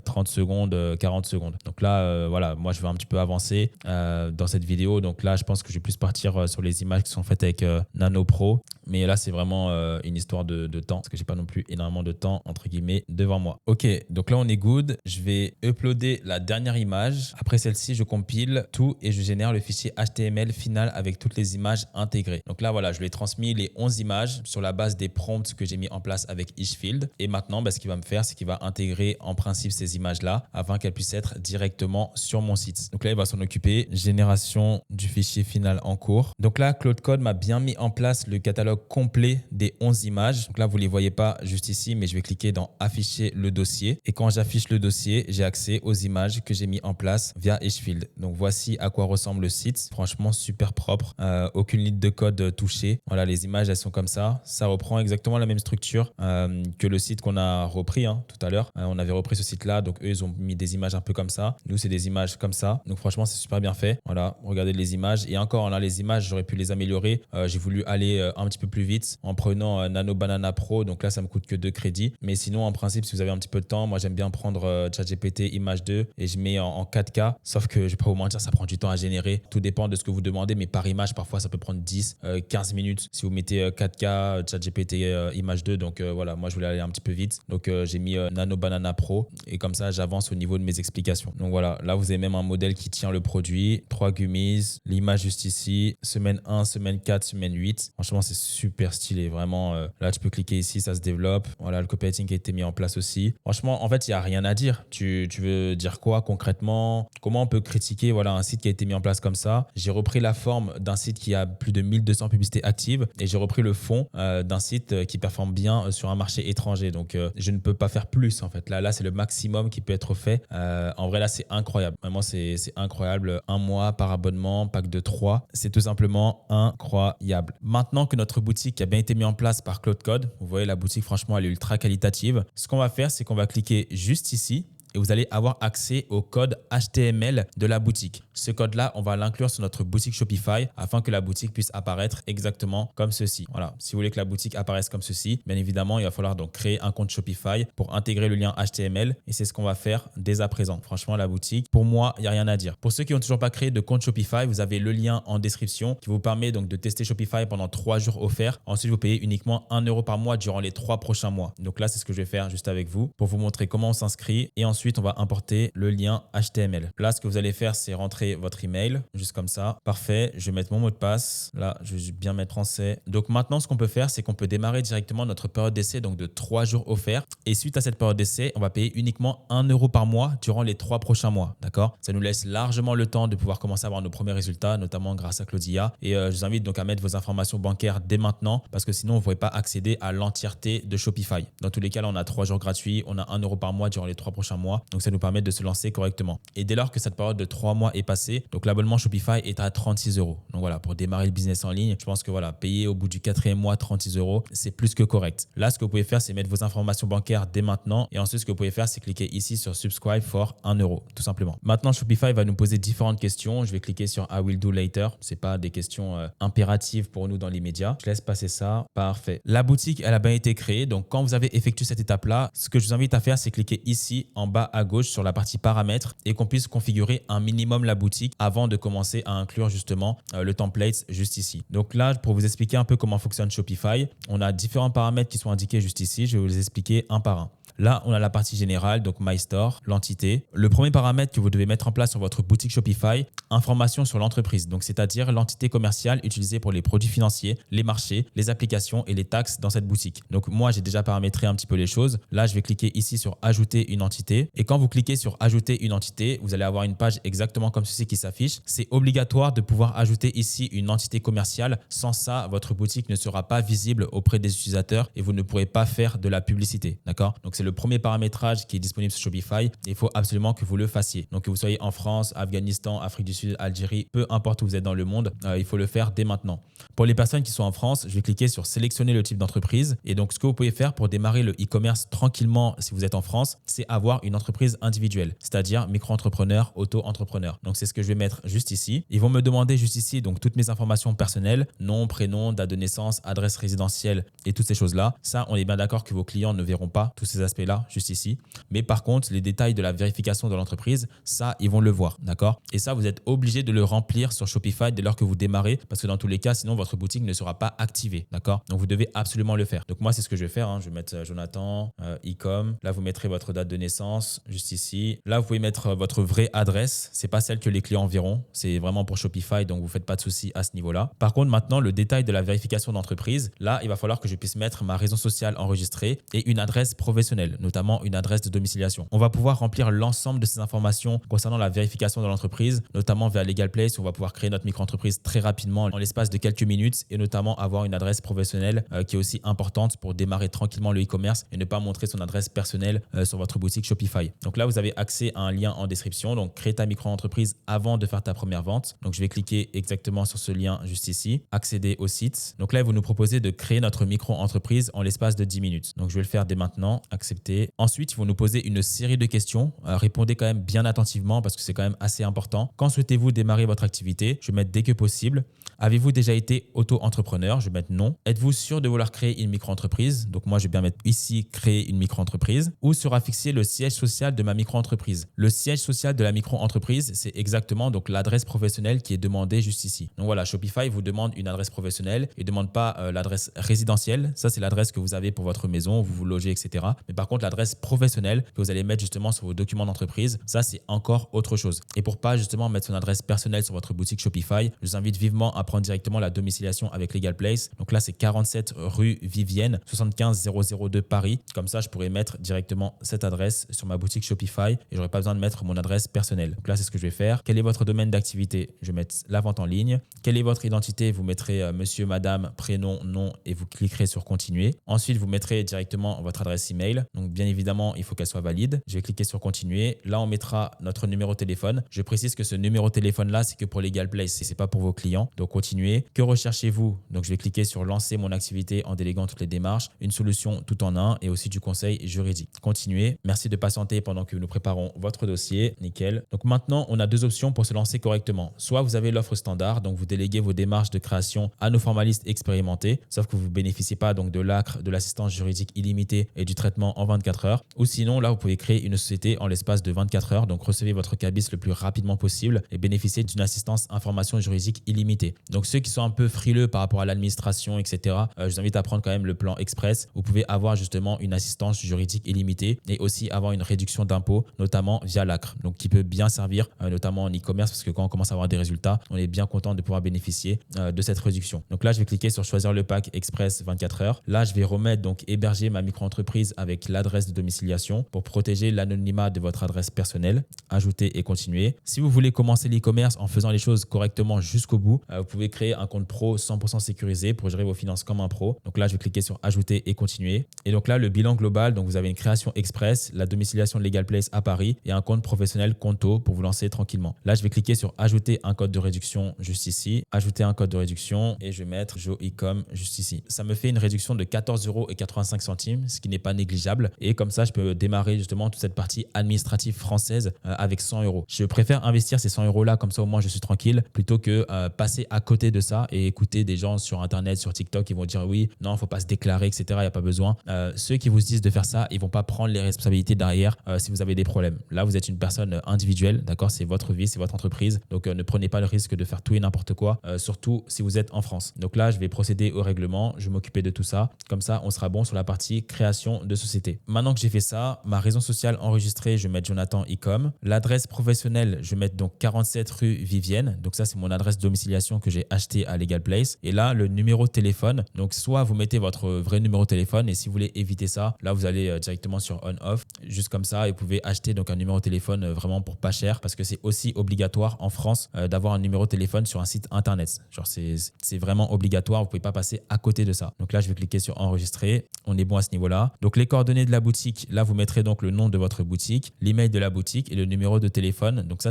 30 secondes, 40 secondes. Donc là, voilà, moi, je vais un petit peu avancer dans cette vidéo. Donc là, je pense que je vais plus partir sur les images qui sont faites avec Nano Pro. Mais là, c'est vraiment une histoire de temps parce que j'ai pas non plus énormément de temps, entre guillemets, devant moi. Ok, donc là, on est good. Je vais uploader la dernière image. Après celle-ci, je compile tout et je génère le fichier HTML final avec toutes les images intégrées. Donc là, voilà, je lui ai transmis les 11 images sur la base des prompts que j'ai mis en place avec Ishfield. Et maintenant, ce qu'il va me faire, c'est qu'il va intégrer en principe ces images-là afin qu'elles puissent être directement sur mon site. Donc là, il va s'en occuper. Génération du fichier final en cours. Donc là, Claude Code m'a bien mis en place le catalogue complet des 11 images. Donc là, vous ne les voyez pas juste ici, mais je vais cliquer dans afficher le dossier. Et quand j'affiche le dossier, j'ai accès aux images que j'ai mis en place via Ishfield. Donc voici à quoi ressemble le site. Franchement, super propre. Aucune ligne de code touchée. Voilà, les images, elles sont comme ça. Ça reprend exactement la même structure que le site qu'on a repris tout à l'heure. On avait repris ce site-là. Donc eux, ils ont mis des images un peu comme ça. Nous, c'est des images comme ça. Donc franchement, c'est super bien fait. Voilà, regardez les images. Et encore, là, les images, j'aurais pu les améliorer. J'ai voulu aller un petit peu plus vite en prenant Nano Banana Pro. Donc là, ça me coûte que 2 crédits. Mais sinon, en principe, si vous avez un petit peu de temps, moi, j'aime bien prendre ChatGPT Image 2 et je mets en 4K. Sauf que je ne vais pas vous mentir, ça prend du temps à générer. Tout dépend de ce que vous demandez. Mais par image, parfois, ça peut prendre 10, 15 minutes si vous mettez 4K ChatGPT Image 2. Donc voilà, moi, je voulais aller un petit peu vite. Donc j'ai mis Nano Banana Pro et comme ça, j'avance au niveau de mes explications. Donc voilà, là, vous avez même un modèle qui tient le produit. 3 gummies, l'image juste ici, semaine 1, semaine 4, semaine 8. Franchement, c'est super stylé. Vraiment, là, tu peux cliquer ici, ça se développe. Voilà, le copywriting qui a été mis en place aussi. Franchement, en fait, il n'y a rien à dire. Tu veux dire quoi concrètement? Comment on peut critiquer un site qui a été mis en place comme ça? J'ai repris la forme d'un site qui a plus de 1200 publicités actives et j'ai repris le fond d'un site qui performe bien sur un marché étranger. Donc, je ne peux pas faire plus en fait. Là c'est le maximum qui peut être fait. En vrai, là, c'est incroyable. Vraiment, c'est incroyable. 1 mois par abonnement, pack de 3. C'est tout simplement incroyable. Maintenant que notre boutique a bien été mise en place par Claude Code, vous voyez, la boutique, franchement, elle est ultra qualitative. Ce qu'on va faire, c'est qu'on va cliquer juste ici et vous allez avoir accès au code HTML de la boutique. Ce code-là, on va l'inclure sur notre boutique Shopify afin que la boutique puisse apparaître exactement comme ceci. Voilà, si vous voulez que la boutique apparaisse comme ceci, bien évidemment, il va falloir donc créer un compte Shopify pour intégrer le lien HTML et c'est ce qu'on va faire dès à présent. Franchement, la boutique, pour moi, il n'y a rien à dire. Pour ceux qui n'ont toujours pas créé de compte Shopify, vous avez le lien en description qui vous permet donc de tester Shopify pendant 3 jours offerts. Ensuite, vous payez uniquement 1 € par mois durant les 3 prochains mois. Donc là, c'est ce que je vais faire juste avec vous pour vous montrer comment on s'inscrit et ensuite, on va importer le lien HTML. Là, ce que vous allez faire, c'est rentrer votre email, juste comme ça. Parfait, je vais mettre mon mot de passe. Là, je vais bien mettre français. Donc maintenant, ce qu'on peut faire, c'est qu'on peut démarrer directement notre période d'essai donc de 3 jours offerts. Et suite à cette période d'essai, on va payer uniquement 1 € par mois durant les 3 prochains mois. D'accord? Ça nous laisse largement le temps de pouvoir commencer à avoir nos premiers résultats, notamment grâce à Claudia. Et je vous invite donc à mettre vos informations bancaires dès maintenant parce que sinon, vous ne pouvez pas accéder à l'entièreté de Shopify. Dans tous les cas, là, on a 3 jours gratuits. On a 1 € par mois durant les 3 prochains mois. Donc, ça nous permet de se lancer correctement. Et dès lors que cette période de 3 mois est passée, donc l'abonnement Shopify est à 36 €. Donc voilà, pour démarrer le business en ligne, je pense que voilà, payer au bout du 4e mois 36 €, c'est plus que correct. Là, ce que vous pouvez faire, c'est mettre vos informations bancaires dès maintenant. Et ensuite, ce que vous pouvez faire, c'est cliquer ici sur Subscribe for 1 €, tout simplement. Maintenant, Shopify va nous poser différentes questions. Je vais cliquer sur I will do later. Ce n'est pas des questions impératives pour nous dans l'immédiat. Je laisse passer ça. Parfait. La boutique, elle a bien été créée. Donc, quand vous avez effectué cette étape-là, ce que je vous invite à faire, c'est cliquer ici en bas à gauche sur la partie paramètres et qu'on puisse configurer un minimum la boutique avant de commencer à inclure justement le template juste ici. Donc là, pour vous expliquer un peu comment fonctionne Shopify, on a différents paramètres qui sont indiqués juste ici. Je vais vous les expliquer un par un. Là, on a la partie générale, donc My Store, l'entité. Le premier paramètre que vous devez mettre en place sur votre boutique Shopify, information sur l'entreprise, donc c'est-à-dire l'entité commerciale utilisée pour les produits financiers, les marchés, les applications et les taxes dans cette boutique. Donc moi, j'ai déjà paramétré un petit peu les choses. Là, je vais cliquer ici sur ajouter une entité. Et quand vous cliquez sur ajouter une entité, vous allez avoir une page exactement comme ceci qui s'affiche. C'est obligatoire de pouvoir ajouter ici une entité commerciale. Sans ça, votre boutique ne sera pas visible auprès des utilisateurs et vous ne pourrez pas faire de la publicité. D'accord? Donc c'est le premier paramétrage qui est disponible sur Shopify. Il faut absolument que vous le fassiez. Donc que vous soyez en France, Afghanistan, Afrique du Sud, Algérie, peu importe où vous êtes dans le monde, il faut le faire dès maintenant. Pour les personnes qui sont en France, je vais cliquer sur sélectionner le type d'entreprise. Et donc ce que vous pouvez faire pour démarrer le e-commerce tranquillement si vous êtes en France, c'est avoir une entreprise individuelle, c'est-à-dire micro-entrepreneur, auto-entrepreneur. Donc c'est ce que je vais mettre juste ici. Ils vont me demander juste ici donc toutes mes informations personnelles, nom, prénom, date de naissance, adresse résidentielle et toutes ces choses-là. Ça, on est bien d'accord que vos clients ne verront pas tous ces aspects-là juste ici. Mais par contre, les détails de la vérification de l'entreprise, ça, ils vont le voir, d'accord? Et ça, vous êtes obligé de le remplir sur Shopify dès lors que vous démarrez parce que dans tous les cas, sinon votre boutique ne sera pas activée, d'accord? Donc vous devez absolument le faire. Donc moi, c'est ce que je vais faire, hein. Je vais mettre Jonathan, e-com. Là, vous mettrez votre date de naissance juste ici. Là, vous pouvez mettre votre vraie adresse. C'est pas celle que les clients verront. C'est vraiment pour Shopify, donc vous faites pas de soucis à ce niveau-là. Par contre, maintenant, le détail de la vérification d'entreprise, là, il va falloir que je puisse mettre ma raison sociale enregistrée et une adresse professionnelle, notamment une adresse de domiciliation. On va pouvoir remplir l'ensemble de ces informations concernant la vérification de l'entreprise, notamment via Legal Place. On va pouvoir créer notre micro-entreprise très rapidement en l'espace de quelques minutes et notamment avoir une adresse professionnelle qui est aussi importante pour démarrer tranquillement le e-commerce et ne pas montrer son adresse personnelle sur votre boutique Shopify. Donc là, vous avez accès à un lien en description. Donc, crée ta micro-entreprise avant de faire ta première vente. Donc, je vais cliquer exactement sur ce lien juste ici, accéder au site. Donc là, vous nous proposez de créer notre micro-entreprise en l'espace de 10 minutes. Donc, je vais le faire dès maintenant, accepter. Ensuite, ils vont nous poser une série de questions. Répondez quand même bien attentivement parce que c'est quand même assez important. Quand souhaitez-vous démarrer votre activité? Je vais mettre dès que possible. Avez-vous déjà été auto-entrepreneur? Je vais mettre non. Êtes-vous sûr de vouloir créer une micro-entreprise? Donc moi, je vais bien mettre ici créer une micro-entreprise. Où sera fixé le siège social de ma micro-entreprise? Le siège social de la micro-entreprise, c'est exactement donc l'adresse professionnelle qui est demandée juste ici. Donc voilà, Shopify vous demande une adresse professionnelle. Il ne demande pas l'adresse résidentielle. Ça, c'est l'adresse que vous avez pour votre maison, où vous vous logez, etc. Mais par contre, l'adresse professionnelle que vous allez mettre justement sur vos documents d'entreprise, ça, c'est encore autre chose. Et pour pas justement mettre son adresse personnelle sur votre boutique Shopify, je vous invite vivement à prendre directement la domiciliation avec Legal Place. Donc là, c'est 47 rue Vivienne, 75 002 Paris. Comme ça, je pourrais mettre directement cette adresse sur ma boutique Shopify et j'aurais pas besoin de mettre mon adresse personnelle. Donc là, c'est ce que je vais faire. Quel est votre domaine d'activité? Je vais mettre la vente en ligne. Quelle est votre identité? Vous mettrez monsieur, madame, prénom, nom et vous cliquerez sur continuer. Ensuite, vous mettrez directement votre adresse email. Donc bien évidemment, il faut qu'elle soit valide. Je vais cliquer sur continuer. Là, on mettra notre numéro de téléphone. Je précise que ce numéro de téléphone là, c'est que pour Legal Place et c'est pas pour vos clients. Donc continuer. Que recherchez-vous? Donc je vais cliquer sur lancer mon activité en déléguant toutes les démarches, une solution tout en un et aussi du conseil juridique. Continuer. Merci de patienter pendant que nous préparons votre dossier. Nickel. Donc maintenant, on a deux options pour se lancer correctement. Soit vous avez l'offre standard, donc vous déléguez vos démarches de création à nos formalistes expérimentés, sauf que vous ne bénéficiez pas donc de l'ACRE, de l'assistance juridique illimitée et du traitement en 24 heures. Ou sinon, là, vous pouvez créer une société en l'espace de 24 heures, donc recevez votre cabis le plus rapidement possible et bénéficiez d'une assistance information juridique illimitée. Donc ceux qui sont un peu frileux par rapport à l'administration, etc., je vous invite à prendre quand même le plan express. Vous pouvez avoir justement une assistance juridique illimitée et aussi avoir une réduction d'impôts, notamment via l'ACRE, donc qui peut bien servir, notamment en e-commerce, parce que quand on commence à avoir des résultats, on est bien content de pouvoir bénéficier de cette réduction. Donc là, je vais cliquer sur choisir le pack express 24 heures. Là, je vais remettre donc héberger ma micro-entreprise avec l'adresse de domiciliation pour protéger l'anonymat de votre adresse personnelle. Ajouter et continuer. Si vous voulez commencer l'e-commerce en faisant les choses correctement jusqu'au bout, vous pouvez créer un compte pro 100% sécurisé pour gérer vos finances comme un pro. Donc là, je vais cliquer sur ajouter et continuer. Et donc là, le bilan global, donc vous avez une création express, la domiciliation de Legal Place à Paris et un compte professionnel Conto pour vous lancer tranquillement. Là, je vais cliquer sur ajouter un code de réduction juste ici, ajouter un code de réduction et je vais mettre Jo-e-com juste ici. Ça me fait une réduction de 14,85 €, ce qui n'est pas négligeable. Et comme ça, je peux démarrer justement toute cette partie administrative française avec 100 €. Je préfère investir ces 100 € là, comme ça au moins je suis tranquille, plutôt que passer à côté de ça et écouter des gens sur Internet, sur TikTok qui vont dire oui, non, il ne faut pas se déclarer, etc. Il n'y a pas besoin. Ceux qui vous disent de faire ça, ils ne vont pas prendre les responsabilités derrière si vous avez des problèmes. Là, vous êtes une personne individuelle, d'accord? C'est votre vie, c'est votre entreprise. Donc, ne prenez pas le risque de faire tout et n'importe quoi, surtout si vous êtes en France. Donc là, je vais procéder au règlement. Je vais m'occuper de tout ça. Comme ça, on sera bon sur la partie création de société. Maintenant que j'ai fait ça, ma raison sociale enregistrée, je vais mettre Jonathan Ecom. L'adresse professionnelle, je vais mettre donc 47 rue Vivienne. Donc ça, c'est mon adresse de domiciliation que j'ai acheté à Legal Place. Et là, le numéro de téléphone. Donc soit vous mettez votre vrai numéro de téléphone et si vous voulez éviter ça, là, vous allez directement sur on-off, juste comme ça, et vous pouvez acheter donc un numéro de téléphone vraiment pour pas cher parce que c'est aussi obligatoire en France d'avoir un numéro de téléphone sur un site internet. Genre, c'est vraiment obligatoire. Vous pouvez pas passer à côté de ça. Donc là, je vais cliquer sur enregistrer. On est bon à ce niveau-là. Donc les coordonnées de la boutique, là, vous mettrez donc le nom de votre boutique, l'email de la boutique et le numéro de téléphone. Donc ça,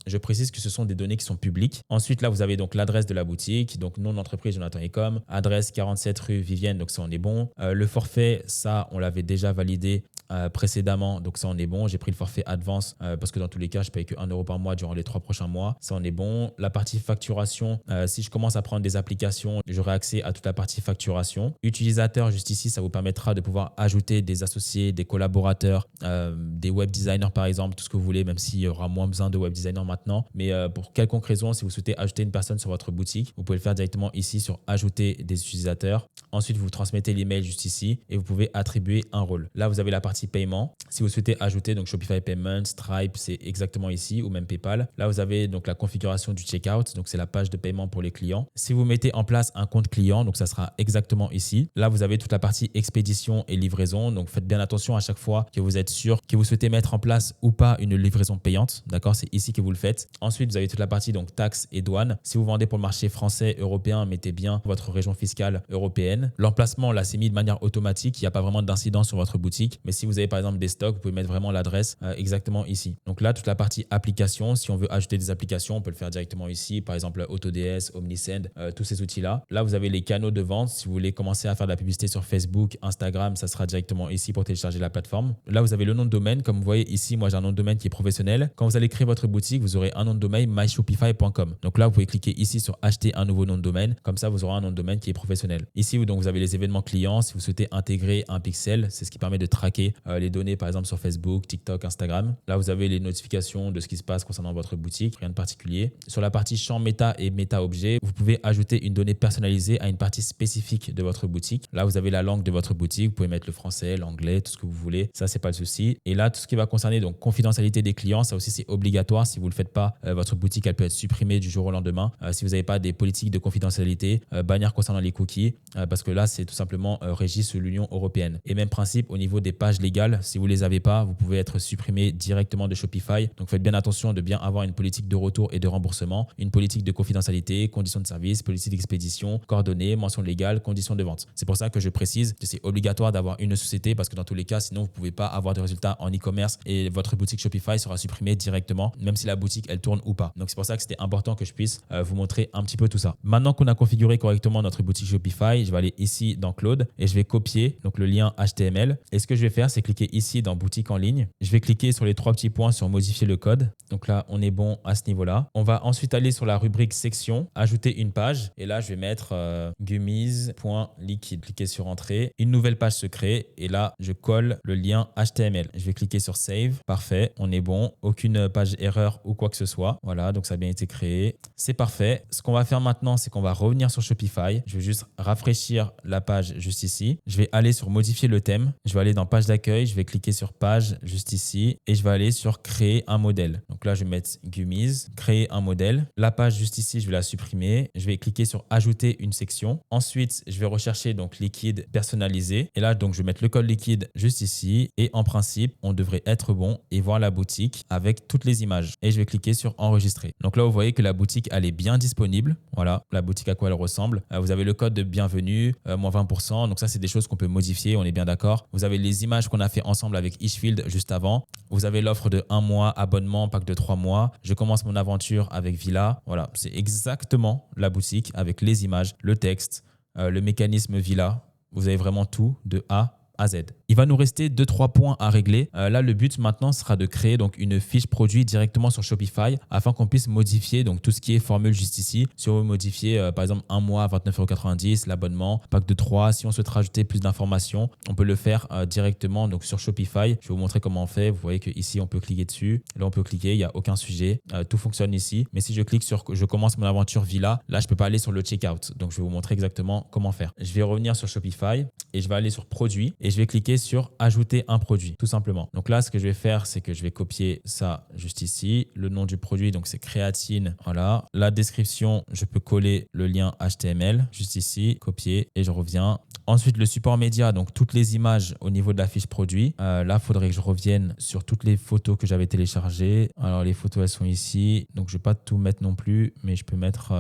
je précise que ce sont des données qui sont publiques. Ensuite, là, vous avez donc l'adresse de la boutique, donc nom d'entreprise Jonathan Ecom, adresse 47 rue Vivienne, donc ça, on est bon. Le forfait, ça, on l'avait déjà validé précédemment, donc ça on est bon. J'ai pris le forfait Advance parce que dans tous les cas je paye que 1 € par mois durant les 3 prochains mois, ça on est bon. La partie facturation, si je commence à prendre des applications, j'aurai accès à toute la partie facturation. Utilisateur, juste ici, ça vous permettra de pouvoir ajouter des associés, des collaborateurs, des web designers par exemple, tout ce que vous voulez, même s'il y aura moins besoin de web designers maintenant. Mais pour quelconque raison, si vous souhaitez ajouter une personne sur votre boutique, vous pouvez le faire directement ici sur ajouter des utilisateurs. Ensuite, vous transmettez l'email juste ici et vous pouvez attribuer un rôle. Là, vous avez la partie paiement. Si vous souhaitez ajouter donc Shopify Payments, Stripe, c'est exactement ici, ou même PayPal. Là, vous avez donc la configuration du checkout, donc c'est la page de paiement pour les clients. Si vous mettez en place un compte client, donc ça sera exactement ici. Là, vous avez toute la partie expédition et livraison. Donc faites bien attention à chaque fois que vous êtes sûr que vous souhaitez mettre en place ou pas une livraison payante. D'accord, c'est ici que vous le faites. Ensuite, vous avez toute la partie donc taxes et douanes. Si vous vendez pour le marché français, européen, mettez bien votre région fiscale européenne. L'emplacement, là, c'est mis de manière automatique. Il n'y a pas vraiment d'incidence sur votre boutique. Mais si vous avez par exemple des stocks, vous pouvez mettre vraiment l'adresse exactement ici. Donc là, toute la partie application, si on veut ajouter des applications, on peut le faire directement ici. Par exemple, AutoDS, OmniSend, tous ces outils-là. Là, vous avez les canaux de vente. Si vous voulez commencer à faire de la publicité sur Facebook, Instagram, ça sera directement ici pour télécharger la plateforme. Là, vous avez le nom de domaine. Comme vous voyez ici, moi, j'ai un nom de domaine qui est professionnel. Quand vous allez créer votre boutique, vous aurez un nom de domaine myshopify.com. Donc là, vous pouvez cliquer ici sur acheter un nouveau nom de domaine. Comme ça, vous aurez un nom de domaine qui est professionnel. Ici, donc, vous avez les événements clients. Si vous souhaitez intégrer un pixel, c'est ce qui permet de traquer les données, par exemple, sur Facebook, TikTok, Instagram. Là, vous avez les notifications de ce qui se passe concernant votre boutique. Rien de particulier. Sur la partie champ méta et méta objet, vous pouvez ajouter une donnée personnalisée à une partie spécifique de votre boutique. Là, vous avez la langue de votre boutique. Vous pouvez mettre le français, l'anglais, tout ce que vous voulez. Ça, c'est pas le souci. Et là, tout ce qui va concerner donc confidentialité des clients, ça aussi, c'est obligatoire. Si vous le faites pas, votre boutique, elle peut être supprimée du jour au lendemain. Si vous n'avez pas des politiques de confidentialité, bannir concernant les cookies, parce que là, c'est tout simplement régi sous l'Union européenne. Et même principe au niveau des pages légales. Si vous les avez pas, vous pouvez être supprimé directement de Shopify. Donc, faites bien attention de bien avoir une politique de retour et de remboursement, une politique de confidentialité, conditions de service, politique d'expédition, coordonnées, mention légale, conditions de vente. C'est pour ça que je précise que c'est obligatoire d'avoir une société parce que dans tous les cas, sinon, vous pouvez pas avoir de résultats en e-commerce et votre boutique Shopify sera supprimée directement, même si la boutique, elle tourne ou pas. Donc, c'est pour ça que c'était important que je puisse vous montrer un petit peu tout ça. Maintenant qu'on a configuré correctement notre boutique Shopify, je vais aller ici dans Claude et je vais copier donc le lien HTML. Et ce que je vais faire, c'est cliquer ici dans boutique en ligne. Je vais cliquer sur les 3 petits points sur modifier le code. Donc là, on est bon à ce niveau-là. On va ensuite aller sur la rubrique section, ajouter une page. Et là, je vais mettre gummies.liquide. Cliquer sur entrée. Une nouvelle page se crée. Et là, je colle le lien HTML. Je vais cliquer sur save. Parfait. On est bon. Aucune page erreur ou quoi que ce soit. Voilà. Donc, ça a bien été créé. C'est parfait. Ce qu'on va faire maintenant, c'est qu'on va revenir sur Shopify. Je vais juste rafraîchir la page juste ici. Je vais aller sur modifier le thème. Je vais aller dans page d'accueil. Je vais cliquer sur page juste ici. Et je vais aller sur créer un modèle. Donc là, je vais mettre Gummies, créer un modèle. La page juste ici, je vais la supprimer. Je vais cliquer sur ajouter une section. Ensuite, je vais rechercher donc liquide personnalisé. Et là, donc, je vais mettre le code liquide juste ici. Et en principe, on devrait être bon et voir la boutique avec toutes les images. Et je vais cliquer sur enregistrer. Donc là, vous voyez que la boutique, elle est bien disponible. Voilà, la boutique à quoi elle ressemble. Vous avez le code de bienvenue, moins 20%. Donc ça, c'est des choses qu'on peut modifier. On est bien d'accord. Vous avez les images qu'on a fait ensemble avec Ishfield juste avant. Vous avez l'offre de 1 mois, abonnement, pack de 3 mois. Je commence mon aventure avec Villa. Voilà, c'est exactement la boutique avec les images, le texte, le mécanisme Villa. Vous avez vraiment tout de A à Z. Il va nous rester 2-3 points à régler. Là, le but maintenant sera de créer donc une fiche produit directement sur Shopify afin qu'on puisse modifier donc tout ce qui est formule juste ici. Si on veut modifier par exemple un mois à 29,90 €, l'abonnement, pack de 3. Si on souhaite rajouter plus d'informations, on peut le faire directement donc sur Shopify. Je vais vous montrer comment on fait. Vous voyez qu'ici, on peut cliquer dessus. Là, on peut cliquer, il n'y a aucun sujet. Tout fonctionne ici. Mais si je clique sur « Je commence mon aventure Villa », là, je ne peux pas aller sur le checkout. Donc, je vais vous montrer exactement comment faire. Je vais revenir sur Shopify et je vais aller sur Produit et je vais cliquer sur « Ajouter un produit », tout simplement. Donc là, ce que je vais faire, c'est que je vais copier ça juste ici. Le nom du produit, donc c'est créatine. Voilà. La description, je peux coller le lien HTML juste ici, copier et je reviens. Ensuite, le support média, donc toutes les images au niveau de la fiche produit. Là, il faudrait que je revienne sur toutes les photos que j'avais téléchargées. Alors, les photos, elles sont ici. Donc, je ne vais pas tout mettre non plus, mais je peux mettre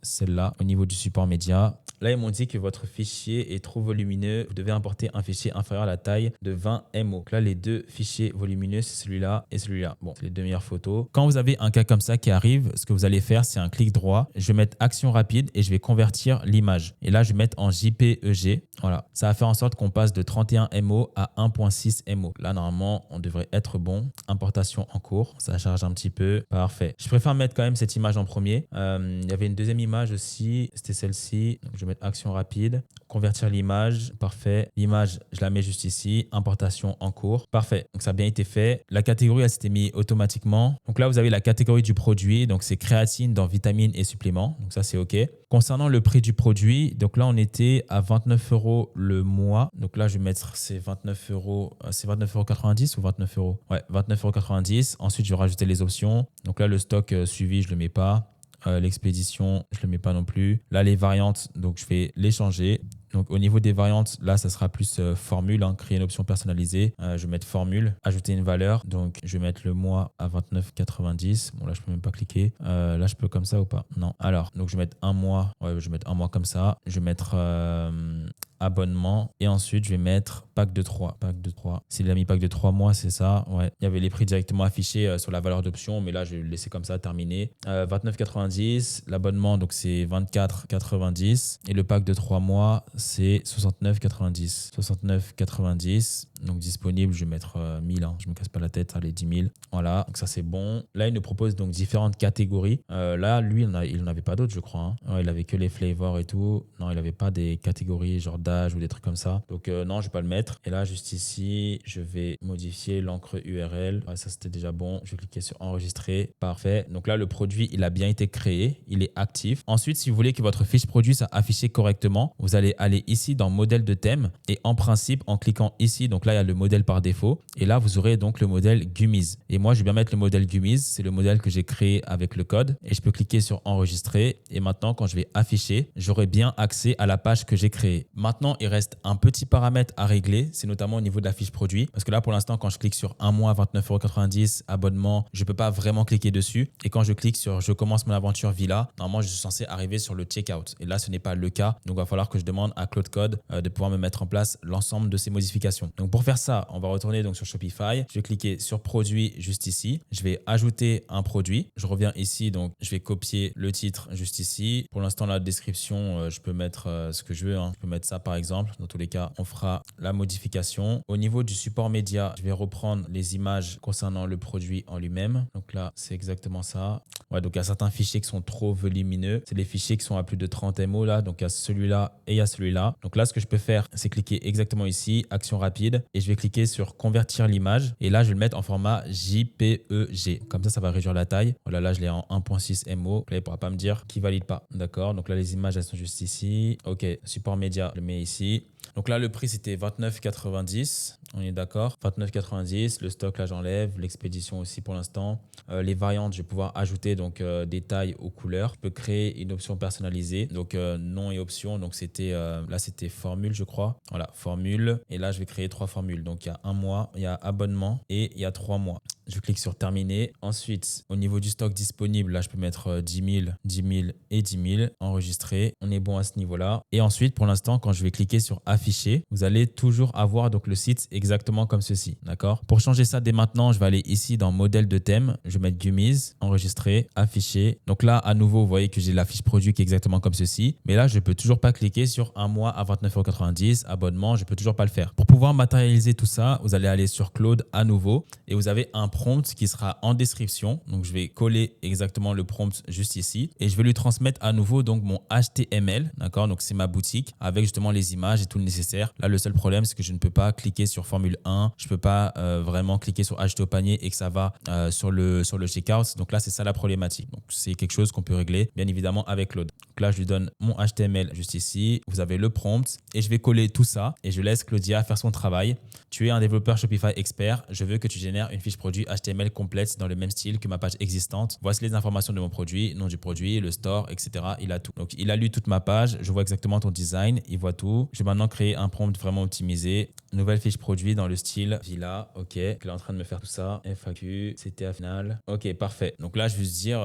celle-là au niveau du support média. Là, ils m'ont dit que votre fichier est trop volumineux. Vous devez importer un fichier inférieur à la taille de 20 MO. Donc là, les deux fichiers volumineux, c'est celui-là et celui-là. Bon, c'est les deux meilleures photos. Quand vous avez un cas comme ça qui arrive, ce que vous allez faire, c'est un clic droit. Je vais mettre action rapide et je vais convertir l'image. Et là, je vais mettre en JPEG. Voilà, ça va faire en sorte qu'on passe de 31 MO à 1.6 MO. Là, normalement, on devrait être bon. Importation en cours, ça charge un petit peu. Parfait. Je préfère mettre quand même cette image en premier. Il y avait une deuxième image aussi, c'était celle-ci. Donc, je vais mettre action rapide, convertir l'image. Parfait. L'image, je la mets juste ici. Importation en cours. Parfait. Donc, ça a bien été fait. La catégorie, elle s'était mise automatiquement. Donc là, vous avez la catégorie du produit. Donc, c'est créatine dans vitamines et suppléments. Donc, ça, c'est OK. Concernant le prix du produit, donc là, on était à 29 € le mois. Donc là, je vais mettre ces 29 €. C'est 29,90 € ou 29 €? Ouais, 29,90 €. Ensuite, je vais rajouter les options. Donc là, le stock suivi, je ne le mets pas. L'expédition, je ne le mets pas non plus. Là, les variantes, donc je vais les changer. Donc, au niveau des variantes, là, ça sera plus formule, créer une option personnalisée. Je vais mettre formule, ajouter une valeur. Donc, je vais mettre le mois à 29,90 €. Bon, là, je peux même pas cliquer. Là, je peux comme ça ou pas? Non. Alors, donc, je vais mettre un mois. Ouais, je vais mettre un mois comme ça. Je vais mettre abonnement et ensuite, je vais mettre pack de 3. Pack de 3. S'il a mis pack de 3 mois, c'est ça. Ouais. Il y avait les prix directement affichés sur la valeur d'option, mais là, je vais le laisser comme ça, terminé. 29,90 €. L'abonnement, donc, c'est 24,90 € et le pack de 3 mois, c'est 69,90 €. 69,90 €. Donc disponible, je vais mettre 1000. Je ne me casse pas la tête, allez, 10 000. Voilà, donc ça c'est bon. Là, il nous propose donc différentes catégories. Là, lui, il n'en avait pas d'autres, je crois. Ouais, il avait que les flavors et tout. Non, il n'avait pas des catégories genre d'âge ou des trucs comme ça. Donc non, je ne vais pas le mettre. Et là, juste ici, je vais modifier l'encre URL. Ouais, ça c'était déjà bon. Je vais cliquer sur enregistrer. Parfait. Donc là, le produit, il a bien été créé. Il est actif. Ensuite, si vous voulez que votre fiche produit soit affichée correctement, vous allez aller ici dans modèle de thème et en principe, en cliquant ici, donc là, il y a le modèle par défaut. Et là, vous aurez donc le modèle Gummies. Et moi, je vais bien mettre le modèle Gummies. C'est le modèle que j'ai créé avec le code. Et je peux cliquer sur enregistrer. Et maintenant, quand je vais afficher, j'aurai bien accès à la page que j'ai créée. Maintenant, il reste un petit paramètre à régler. C'est notamment au niveau de la fiche produit. Parce que là, pour l'instant, quand je clique sur un mois, 29,90 €, abonnement, je ne peux pas vraiment cliquer dessus. Et quand je clique sur je commence mon aventure Villa, normalement, je suis censé arriver sur le checkout. Et là, ce n'est pas le cas. Donc, il va falloir que je demande à Claude Code de pouvoir me mettre en place l'ensemble de ces modifications. Donc, pour faire ça, on va retourner donc sur Shopify. Je vais cliquer sur produit juste ici. Je vais ajouter un produit. Je reviens ici, donc je vais copier le titre juste ici. Pour l'instant, la description, je peux mettre ce que je veux. Je peux mettre ça par exemple. Dans tous les cas, on fera la modification. Au niveau du support média, je vais reprendre les images concernant le produit en lui-même. Donc là, c'est exactement ça. Ouais, donc il y a certains fichiers qui sont trop volumineux. C'est les fichiers qui sont à plus de 30 MO là. Donc il y a celui-là et il y a celui-là. Donc là, ce que je peux faire, c'est cliquer exactement ici, action rapide, et je vais cliquer sur convertir l'image. Et là, je vais le mettre en format JPEG. Comme ça va réduire la taille. Voilà, là, je l'ai en 1.6 MO. Là, il ne pourra pas me dire qu'il ne valide pas. D'accord. Donc là, les images, elles sont juste ici. OK. Support média, je le mets ici. Donc là, le prix, c'était 29,90 €. On est d'accord. 29,90 €. Le stock, là, j'enlève. L'expédition aussi pour l'instant. Les variantes, je vais pouvoir ajouter donc des tailles aux couleurs. Je peux créer une option personnalisée. Donc nom et option. Donc là, c'était formule, je crois. Voilà, formule. Et là, je vais créer 3 formules. Donc il y a un mois, il y a abonnement et il y a 3 mois. Je clique sur terminer. Ensuite, au niveau du stock disponible, là, je peux mettre 10 000, 10 000 et 10 000. Enregistrer. On est bon à ce niveau-là. Et ensuite, pour l'instant, quand je vais cliquer sur afficher, vous allez toujours avoir donc le site exactement comme ceci. D'accord? Pour changer ça dès maintenant, je vais aller ici dans modèle de thème. Je vais mettre Gummies, enregistrer, afficher. Donc là, à nouveau, vous voyez que j'ai la fiche produit qui est exactement comme ceci. Mais là, je ne peux toujours pas cliquer sur un mois à 29,90 €, abonnement, je ne peux toujours pas le faire. Pour pouvoir matérialiser tout ça, vous allez aller sur Claude à nouveau et vous avez un prompt qui sera en description. Donc, je vais coller exactement le prompt juste ici et je vais lui transmettre à nouveau donc mon HTML. D'accord? Donc, c'est ma boutique avec justement les images et tout le nécessaire. Là, le seul problème, c'est que je ne peux pas cliquer sur Formule 1. Je ne peux pas vraiment cliquer sur ajouter au panier et que ça va sur le checkout. Donc là, c'est ça la problématique. Donc, c'est quelque chose qu'on peut régler bien évidemment avec Claude. Donc là, je lui donne mon HTML juste ici. Vous avez le prompt et je vais coller tout ça et je laisse Claudia faire son travail. Tu es un développeur Shopify expert. Je veux que tu génères une fiche produit HTML complète dans le même style que ma page existante. Voici les informations de mon produit, nom du produit, le store, etc. Il a tout. Donc, il a lu toute ma page. Je vois exactement ton design. Il voit tout. Je vais maintenant créer un prompt vraiment optimisé. Nouvelle fiche produit dans le style Villa. OK. Il est en train de me faire tout ça. FAQ, CTA final. OK, parfait. Donc là, je vais juste dire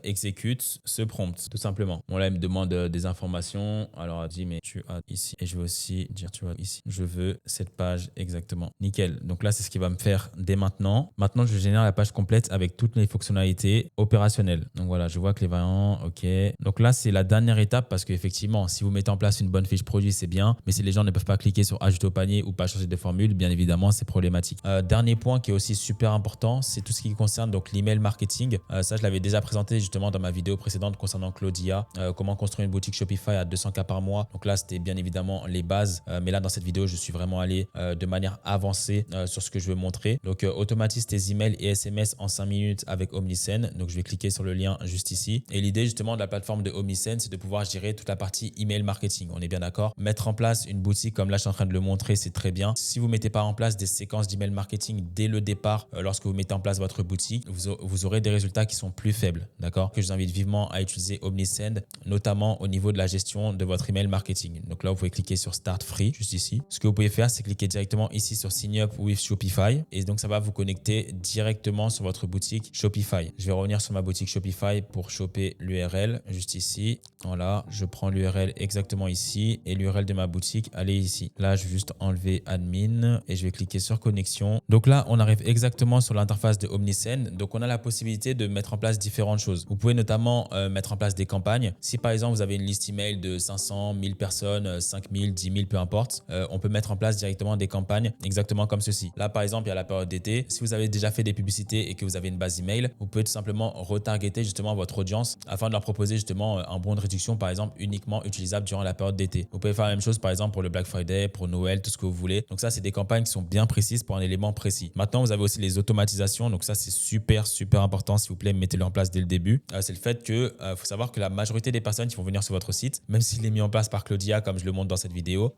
exécute ce prompt, tout simplement. Bon, là, il me demande des informations. Alors, il dit, mais tu as ici. Et je vais aussi dire, tu as ici. Je veux cette page exactement. Nickel. Donc là, c'est ce qu'il va me faire dès maintenant. Maintenant, je génère la page complète avec toutes les fonctionnalités opérationnelles. Donc voilà, je vois que les variants, OK. Donc là, c'est la dernière étape parce qu'effectivement, si vous mettez en place une bonne fiche produit, c'est bien. Mais si les gens ne peuvent pas cliquer sur ajouter au panier ou pas changer de formule, bien évidemment, c'est problématique. Dernier point qui est aussi super important, c'est tout ce qui concerne donc l'email marketing. Ça, je l'avais déjà présenté justement dans ma vidéo précédente concernant Claudia, comment construire une boutique Shopify à 200K par mois. Donc là, c'était bien évidemment les bases. Mais là, dans cette vidéo, je suis vraiment allé de manière avancée sur ce que je veux montrer. Donc, automatise tes emails et SMS en 5 minutes avec Omnisend. Donc, je vais cliquer sur le lien juste ici. Et l'idée justement de la plateforme de Omnisend, c'est de pouvoir gérer toute la partie email marketing. On est bien d'accord? Mettre en place une boutique comme là, je suis en train de le montrer, c'est très bien. Si vous ne mettez pas en place des séquences d'email marketing dès le départ, lorsque vous mettez en place votre boutique, vous aurez des résultats qui sont plus faibles. D'accord? Que je vous invite vivement à utiliser Omnisend, notamment au niveau de la gestion de votre email marketing. Donc là, vous pouvez cliquer sur Start Free, juste ici. Ce que vous pouvez faire, c'est cliquer directement ici sur Sign Up with Shopify. Et donc, ça va vous connecter directement sur votre boutique Shopify. Je vais revenir sur ma boutique Shopify pour choper l'URL juste ici. Voilà, je prends l'URL exactement ici et l'URL de ma boutique, elle est ici. Là, je vais juste enlever admin et je vais cliquer sur connexion. Donc là, on arrive exactement sur l'interface de Omnisend. Donc, on a la possibilité de mettre en place différentes choses. Vous pouvez notamment mettre en place des campagnes. Si par exemple, vous avez une liste email de 500, 1000 personnes, 5000, 10 000, peu importe, on peut mettre en place directement des campagnes exactement comme ceci. Là, par exemple, il y a la période d'été. Si vous avez déjà fait des publicités et que vous avez une base email, vous pouvez tout simplement retargeter justement votre audience afin de leur proposer justement un bon de réduction, par exemple, uniquement utilisable durant la période d'été. Vous pouvez faire la même chose, par exemple, pour le Black Friday, pour Noël, tout ce que vous voulez. Donc ça, c'est des campagnes qui sont bien précises pour un élément précis. Maintenant, vous avez aussi les automatisations. Donc ça, c'est super, super important. S'il vous plaît, mettez-le en place dès le début. C'est le fait que, faut savoir que la majorité des personnes qui vont venir sur votre site, même s'il est mis en place par Claudia, comme je le montre dans cette vidéo,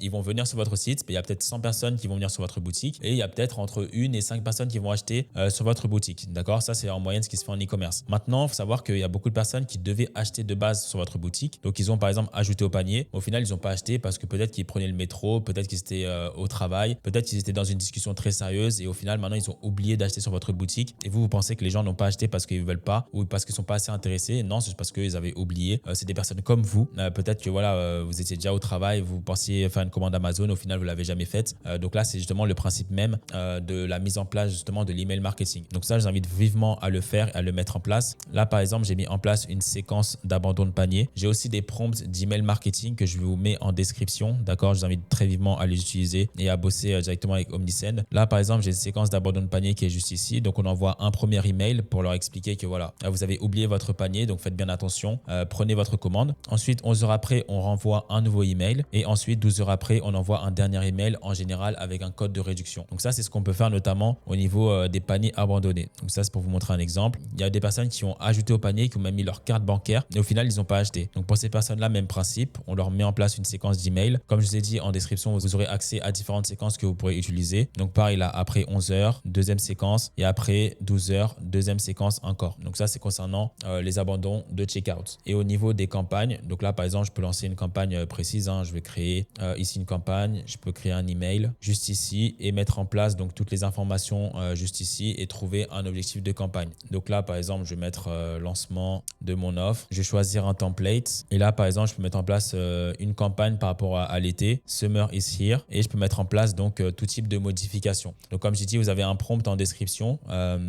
ils vont venir sur votre site. Mais il y a peut-être 100 personnes qui vont venir sur votre boutique et il y a peut-être entre 1 et 5 personnes qui vont acheter sur votre boutique. D'accord? Ça, c'est en moyenne ce qui se fait en e-commerce. Maintenant, il faut savoir qu'il y a beaucoup de personnes qui devaient acheter de base sur votre boutique. Donc, ils ont par exemple ajouté au panier. Au final, ils n'ont pas acheté parce que peut-être qu'ils prenaient le métro, peut-être qu'ils étaient au travail, peut-être qu'ils étaient dans une discussion très sérieuse et au final, maintenant, ils ont oublié d'acheter sur votre boutique. Et vous pensez que les gens n'ont pas acheté parce qu'ils ne veulent pas ou parce qu'ils ne sont pas assez intéressés. Non, c'est parce qu'ils avaient oublié. C'est des personnes comme vous. Peut-être que voilà, vous étiez déjà au travail, vous pensiez faire une commande Amazon, au final, vous ne l'avez jamais faite. Donc là, c'est justement le principe même de la mise en place justement de l'email marketing. Donc ça, je vous invite vivement à le faire et à le mettre en place. Là, par exemple, j'ai mis en place une séquence d'abandon de panier. J'ai aussi des prompts d'email marketing que je vous mets en description. D'accord? Je vous invite très vivement à les utiliser et à bosser directement avec Omnisend. Là, par exemple, j'ai une séquence d'abandon de panier qui est juste ici. Donc, on envoie un premier email pour leur expliquer que voilà, vous avez oublié votre panier. Donc, faites bien attention. Prenez votre commande. Ensuite, 11 heures après, on renvoie un nouveau email. Et ensuite, 12 heures après, on envoie un dernier email en général avec un code de réduction. Donc, ça, c'est ce qu'on peut faire notamment au niveau des paniers abandonnés. Donc, ça, c'est pour vous montrer un exemple. Il y a des personnes qui ont ajouté au panier, qui ont même mis leur carte bancaire et au final, ils n'ont pas acheté. Donc, pour ces personnes-là, même principe, on leur met en place une séquence d'email. Comme je vous ai dit en description, vous aurez accès à différentes séquences que vous pourrez utiliser. Donc, pareil, là, après 11 heures, deuxième séquence et après 12 heures, deuxième séquence encore. Donc, ça, c'est concernant les abandons de checkout. Et au niveau des campagnes, donc là, par exemple, je peux lancer une campagne précise. Je vais créer ici une campagne. Je peux créer un email juste ici et mettre en place donc toutes les informations juste ici et trouver un objectif de campagne. Donc là, par exemple, je vais mettre lancement de mon offre. Je vais choisir un template. Et là, par exemple, je peux mettre en place une campagne par rapport à l'été. Summer is here. Et je peux mettre en place donc tout type de modification. Donc, comme j'ai dit, vous avez un prompt en description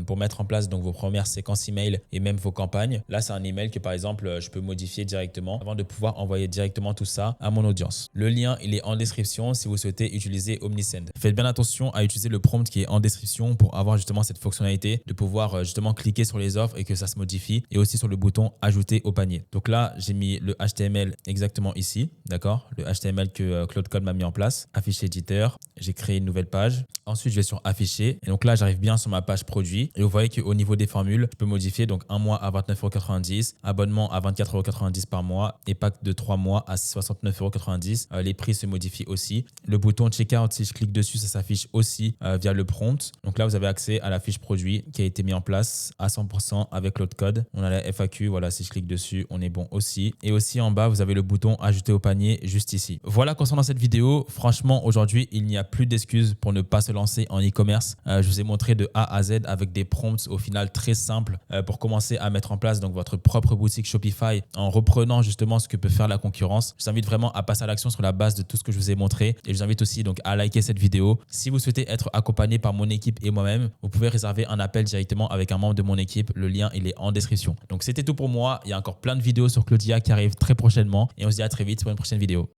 pour mettre en place donc vos premières séquences email et même vos campagnes. Là, c'est un email que par exemple, je peux modifier directement avant de pouvoir envoyer directement tout ça à mon audience. Le lien, il est en description si vous souhaitez utiliser Omnisend. Faites bien attention à utiliser le prompt qui est en description pour avoir justement cette fonctionnalité de pouvoir justement cliquer sur les offres et que ça se modifie, et aussi sur le bouton ajouter au panier. Donc là, j'ai mis le HTML exactement ici, d'accord? Le HTML que Claude Code m'a mis en place. Afficher éditeur, j'ai créé une nouvelle page. Ensuite, je vais sur afficher. Et donc là, j'arrive bien sur ma page produit. Et vous voyez qu'au niveau des formules, je peux modifier donc un mois à 29,90 €, abonnement à 24,90 € par mois et pack de 3 mois à 69,90 €. Les prix se modifient aussi. Le bouton checkout, si je clique dessus, ça s'affiche aussi via le prompt. Donc là, vous avez accès à la fiche produit qui a été mise en place à 100% avec Claude Code. On a la FAQ, voilà, si je clique dessus, on est bon aussi. Et aussi en bas, vous avez le bouton ajouter au panier juste ici. Voilà concernant cette vidéo. Franchement, aujourd'hui, il n'y a plus d'excuses pour ne pas se lancer en e-commerce. Je vous ai montré de A à Z avec des prompts au final très simples pour commencer à mettre en place donc votre propre boutique Shopify en reprenant justement ce que peut faire la concurrence. Je vous invite vraiment à passer à l'action sur la base de tout ce que je vous ai montré, et je vous invite aussi donc à liker cette vidéo. Si vous souhaitez être accompagné par mon équipe et moi-même, vous pouvez réserver un appel directement avec un membre de mon équipe. Le lien, il est en description. Donc c'était tout pour moi. Il y a encore plein de vidéos sur Clodia qui arrivent très prochainement, et on se dit à très vite pour une prochaine vidéo.